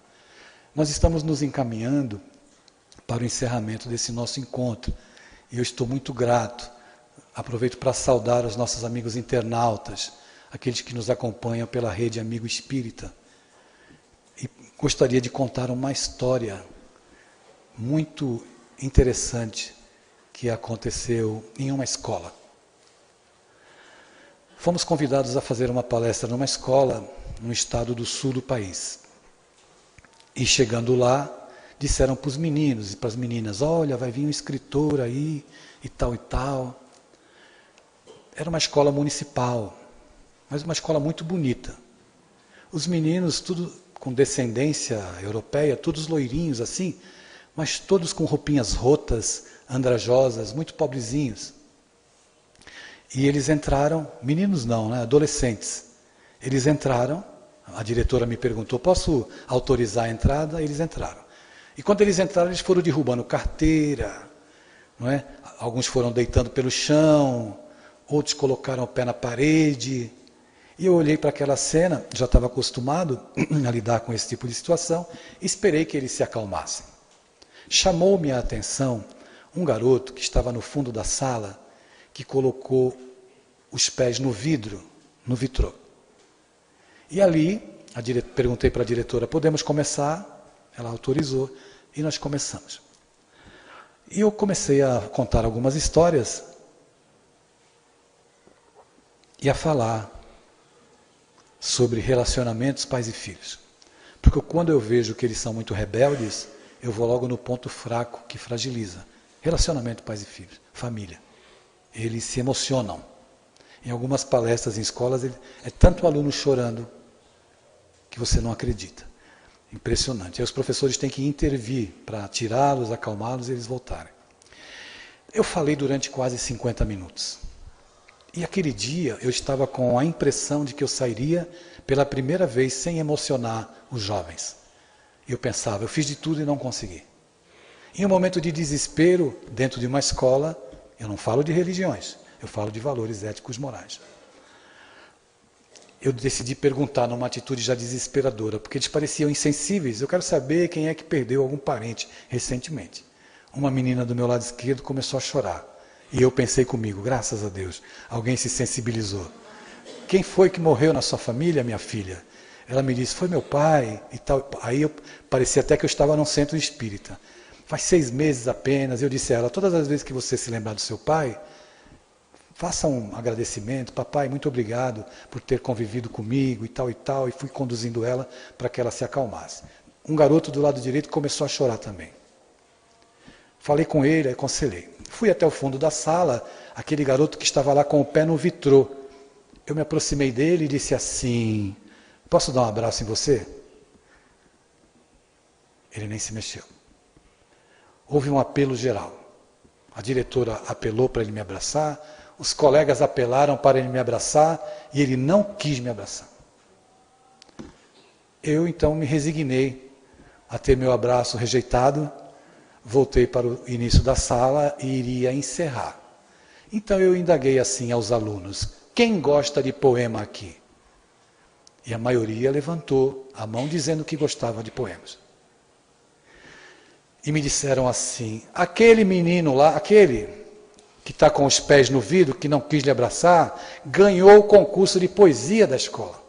Nós estamos nos encaminhando para o encerramento desse nosso encontro. E eu estou muito grato. Aproveito para saudar os nossos amigos internautas, aqueles que nos acompanham pela rede Amigo Espírita. E gostaria de contar uma história muito interessante que aconteceu em uma escola. Fomos convidados a fazer uma palestra numa escola no estado do sul do país. E chegando lá, disseram para os meninos e para as meninas, olha, vai vir um escritor aí, e tal e tal. Era uma escola municipal, mas uma escola muito bonita. Os meninos, tudo com descendência europeia, todos loirinhos assim, mas todos com roupinhas rotas, andrajosas, muito pobrezinhos. E eles entraram, meninos não, né, adolescentes. Eles entraram, a diretora me perguntou, posso autorizar a entrada? Eles entraram. E quando eles entraram, eles foram derrubando carteira, não é? Alguns foram deitando pelo chão, outros colocaram o pé na parede. E eu olhei para aquela cena, já estava acostumado a lidar com esse tipo de situação, e esperei que eles se acalmassem. Chamou-me a atenção um garoto que estava no fundo da sala, que colocou os pés no vidro, no vitrô. E ali, perguntei para a diretora, podemos começar? Ela autorizou e nós começamos. E eu comecei a contar algumas histórias e a falar sobre relacionamentos pais e filhos. Porque quando eu vejo que eles são muito rebeldes, eu vou logo no ponto fraco que fragiliza. Relacionamento pais e filhos, família. Eles se emocionam. Em algumas palestras em escolas, é tanto aluno chorando que você não acredita. Impressionante. Aí os professores têm que intervir para tirá-los, acalmá-los e eles voltarem. Eu falei durante quase 50 minutos. E aquele dia eu estava com a impressão de que eu sairia pela primeira vez sem emocionar os jovens. Eu pensava, eu fiz de tudo e não consegui. Em um momento de desespero, dentro de uma escola, eu não falo de religiões, eu falo de valores éticos morais. Eu decidi perguntar numa atitude já desesperadora, porque eles pareciam insensíveis. Eu quero saber quem é que perdeu algum parente recentemente. Uma menina do meu lado esquerdo começou a chorar. E eu pensei comigo, graças a Deus, alguém se sensibilizou. Quem foi que morreu na sua família, minha filha? Ela me disse, foi meu pai e tal. Aí parecia até que eu estava num centro espírita. Faz 6 meses apenas, eu disse a ela, todas as vezes que você se lembrar do seu pai, faça um agradecimento, papai, muito obrigado por ter convivido comigo e tal, e fui conduzindo ela para que ela se acalmasse. Um garoto do lado direito começou a chorar também. Falei com ele, aconselhei. Fui até o fundo da sala, aquele garoto que estava lá com o pé no vitrô. Eu me aproximei dele e disse assim, posso dar um abraço em você? Ele nem se mexeu. Houve um apelo geral. A diretora apelou para ele me abraçar, os colegas apelaram para ele me abraçar e ele não quis me abraçar. Eu então me resignei a ter meu abraço rejeitado, voltei para o início da sala e iria encerrar. Então eu indaguei assim aos alunos, quem gosta de poema aqui? E a maioria levantou a mão dizendo que gostava de poemas. E me disseram assim, aquele menino lá, aquele que está com os pés no vidro, que não quis lhe abraçar, ganhou o concurso de poesia da escola.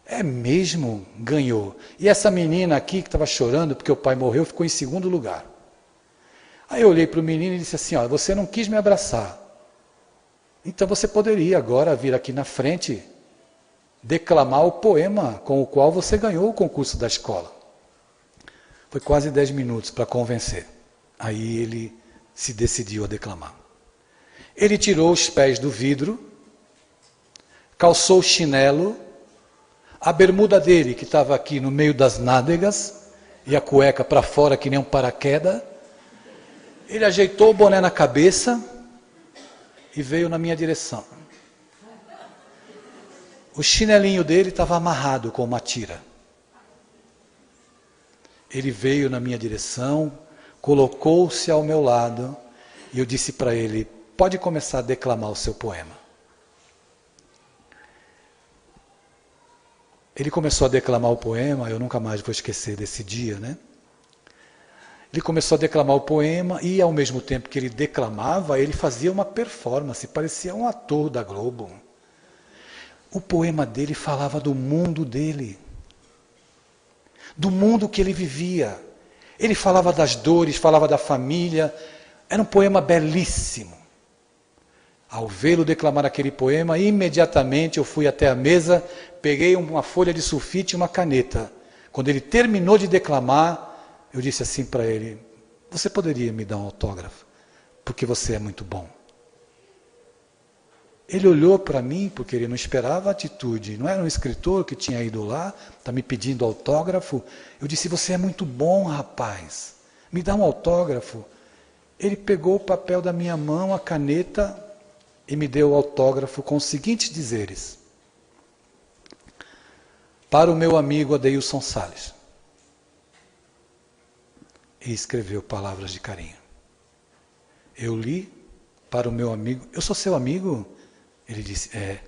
É mesmo? Ganhou. E essa menina aqui que estava chorando porque o pai morreu, ficou em 2º lugar. Aí eu olhei para o menino e disse assim, ó, você não quis me abraçar. Então você poderia agora vir aqui na frente declamar o poema com o qual você ganhou o concurso da escola. Foi quase 10 minutos para convencer. Aí ele se decidiu a declamar. Ele tirou os pés do vidro, calçou o chinelo, a bermuda dele, que estava aqui no meio das nádegas, e a cueca para fora que nem um paraquedas, ele ajeitou o boné na cabeça e veio na minha direção. O chinelinho dele estava amarrado com uma tira. Ele veio na minha direção, colocou-se ao meu lado e eu disse para ele, pode começar a declamar o seu poema. Ele começou a declamar o poema, eu nunca mais vou esquecer desse dia, né? Ele começou a declamar o poema e ao mesmo tempo que ele declamava, ele fazia uma performance, parecia um ator da Globo. O poema dele falava do mundo dele, do mundo que ele vivia. Ele falava das dores, falava da família. Era um poema belíssimo. Ao vê-lo declamar aquele poema, imediatamente eu fui até a mesa, peguei uma folha de sulfite e uma caneta. Quando ele terminou de declamar, eu disse assim para ele: você poderia me dar um autógrafo? Porque você é muito bom. Ele olhou para mim, porque ele não esperava a atitude. Não era um escritor que tinha ido lá, está me pedindo autógrafo. Eu disse: você é muito bom, rapaz. Me dá um autógrafo. Ele pegou o papel da minha mão, a caneta, e me deu o autógrafo com os seguintes dizeres: para o meu amigo Adeilson Salles. E escreveu palavras de carinho. Eu li para o meu amigo. Eu sou seu amigo? Ele disse: é.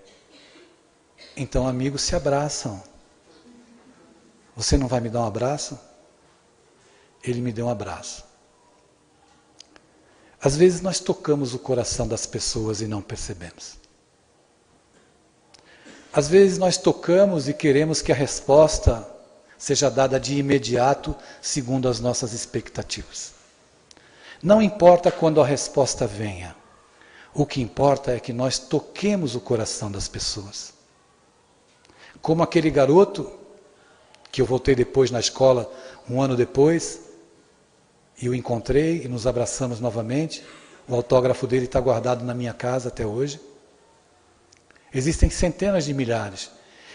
Então amigos se abraçam. Você não vai me dar um abraço? Ele me deu um abraço. Às vezes nós tocamos o coração das pessoas e não percebemos. Às vezes nós tocamos e queremos que a resposta seja dada de imediato, segundo as nossas expectativas. Não importa quando a resposta venha. O que importa é que nós toquemos o coração das pessoas. Como aquele garoto, que eu voltei depois na escola, um ano depois, e o encontrei e nos abraçamos novamente. O autógrafo dele está guardado na minha casa até hoje. Existem centenas de milhares.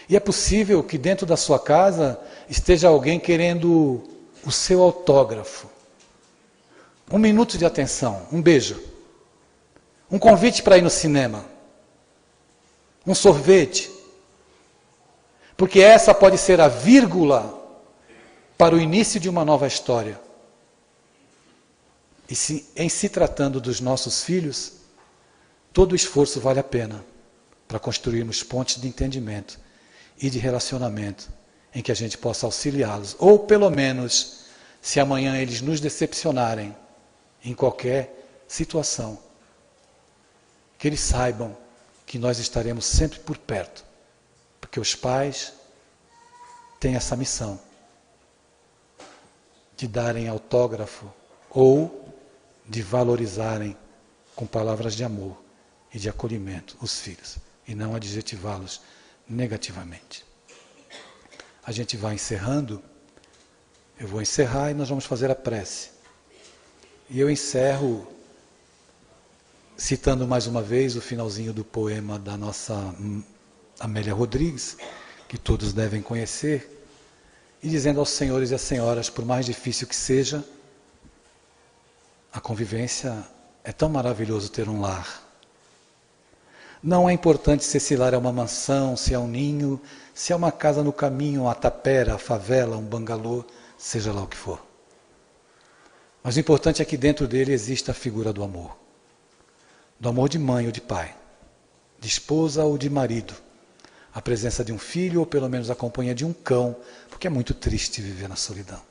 E é possível que dentro da sua casa esteja alguém querendo o seu autógrafo. Um minuto de atenção, um beijo. Um convite para ir no cinema. Um sorvete. Porque essa pode ser a vírgula para o início de uma nova história. E em se tratando dos nossos filhos, todo o esforço vale a pena para construirmos pontes de entendimento e de relacionamento em que a gente possa auxiliá-los. Ou pelo menos, se amanhã eles nos decepcionarem em qualquer situação, que eles saibam que nós estaremos sempre por perto, porque os pais têm essa missão de darem autógrafo ou de valorizarem com palavras de amor e de acolhimento os filhos, e não adjetivá-los negativamente. A gente vai encerrando, eu vou encerrar e nós vamos fazer a prece. E eu encerro citando mais uma vez o finalzinho do poema da nossa Amélia Rodrigues, que todos devem conhecer, e dizendo aos senhores e às senhoras, por mais difícil que seja, a convivência é tão maravilhoso ter um lar. Não é importante se esse lar é uma mansão, se é um ninho, se é uma casa no caminho, uma tapera, a favela, um bangalô, seja lá o que for. Mas o importante é que dentro dele exista a figura do amor. Do amor de mãe ou de pai, de esposa ou de marido, a presença de um filho ou pelo menos a companhia de um cão, porque é muito triste viver na solidão.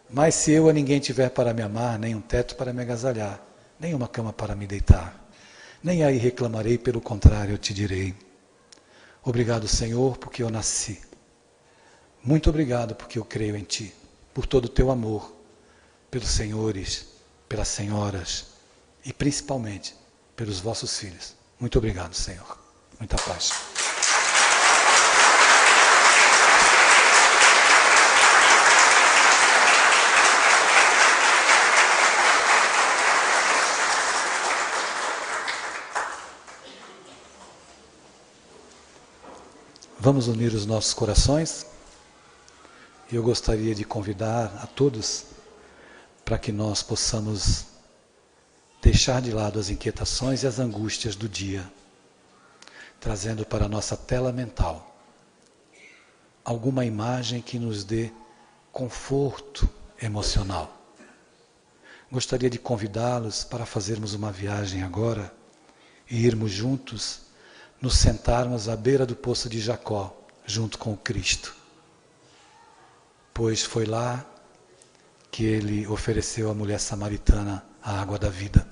Mas se eu a ninguém tiver para me amar, nem um teto para me agasalhar, nem uma cama para me deitar, nem aí reclamarei, pelo contrário, eu te direi: obrigado, Senhor, porque eu nasci. Muito obrigado porque eu creio em Ti, por todo o Teu amor, pelos senhores, pelas senhoras e principalmente pelos vossos filhos. Muito obrigado, Senhor. Muita paz. Vamos unir os nossos corações. E eu gostaria de convidar a todos para que nós possamos deixar de lado as inquietações e as angústias do dia, trazendo para a nossa tela mental alguma imagem que nos dê conforto emocional. Gostaria de convidá-los para fazermos uma viagem agora e irmos juntos, nos sentarmos à beira do poço de Jacó, junto com o Cristo. Pois foi lá que ele ofereceu à mulher samaritana a água da vida.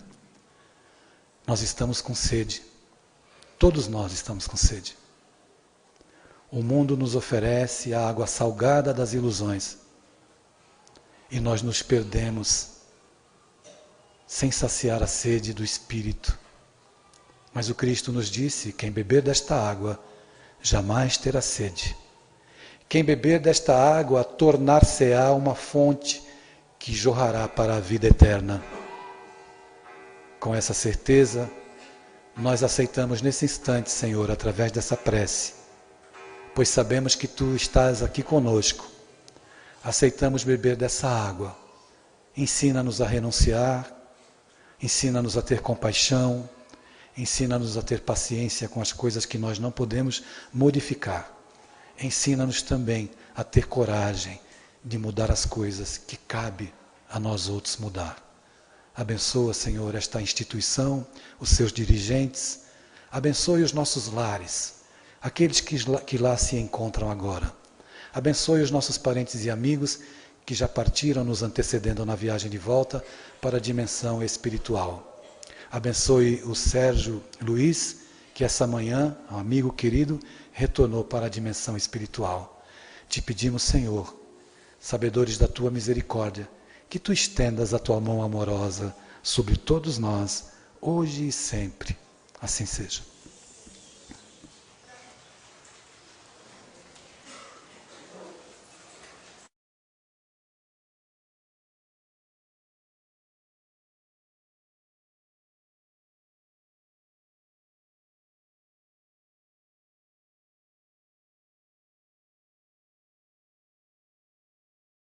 Nós estamos com sede. Todos nós estamos com sede. O mundo nos oferece a água salgada das ilusões. E nós nos perdemos sem saciar a sede do Espírito. Mas o Cristo nos disse: quem beber desta água jamais terá sede. Quem beber desta água tornar-se-á uma fonte que jorrará para a vida eterna. Com essa certeza, nós aceitamos nesse instante, Senhor, através dessa prece, pois sabemos que Tu estás aqui conosco. Aceitamos beber dessa água. Ensina-nos a renunciar, ensina-nos a ter compaixão, ensina-nos a ter paciência com as coisas que nós não podemos modificar. Ensina-nos também a ter coragem de mudar as coisas que cabe a nós outros mudar. Abençoa, Senhor, esta instituição, os seus dirigentes. Abençoe os nossos lares, aqueles que lá se encontram agora. Abençoe os nossos parentes e amigos que já partiram nos antecedendo na viagem de volta para a dimensão espiritual. Abençoe o Sérgio Luiz, que essa manhã, um amigo querido, retornou para a dimensão espiritual. Te pedimos, Senhor, sabedores da Tua misericórdia, que Tu estendas a Tua mão amorosa sobre todos nós, hoje e sempre. Assim seja.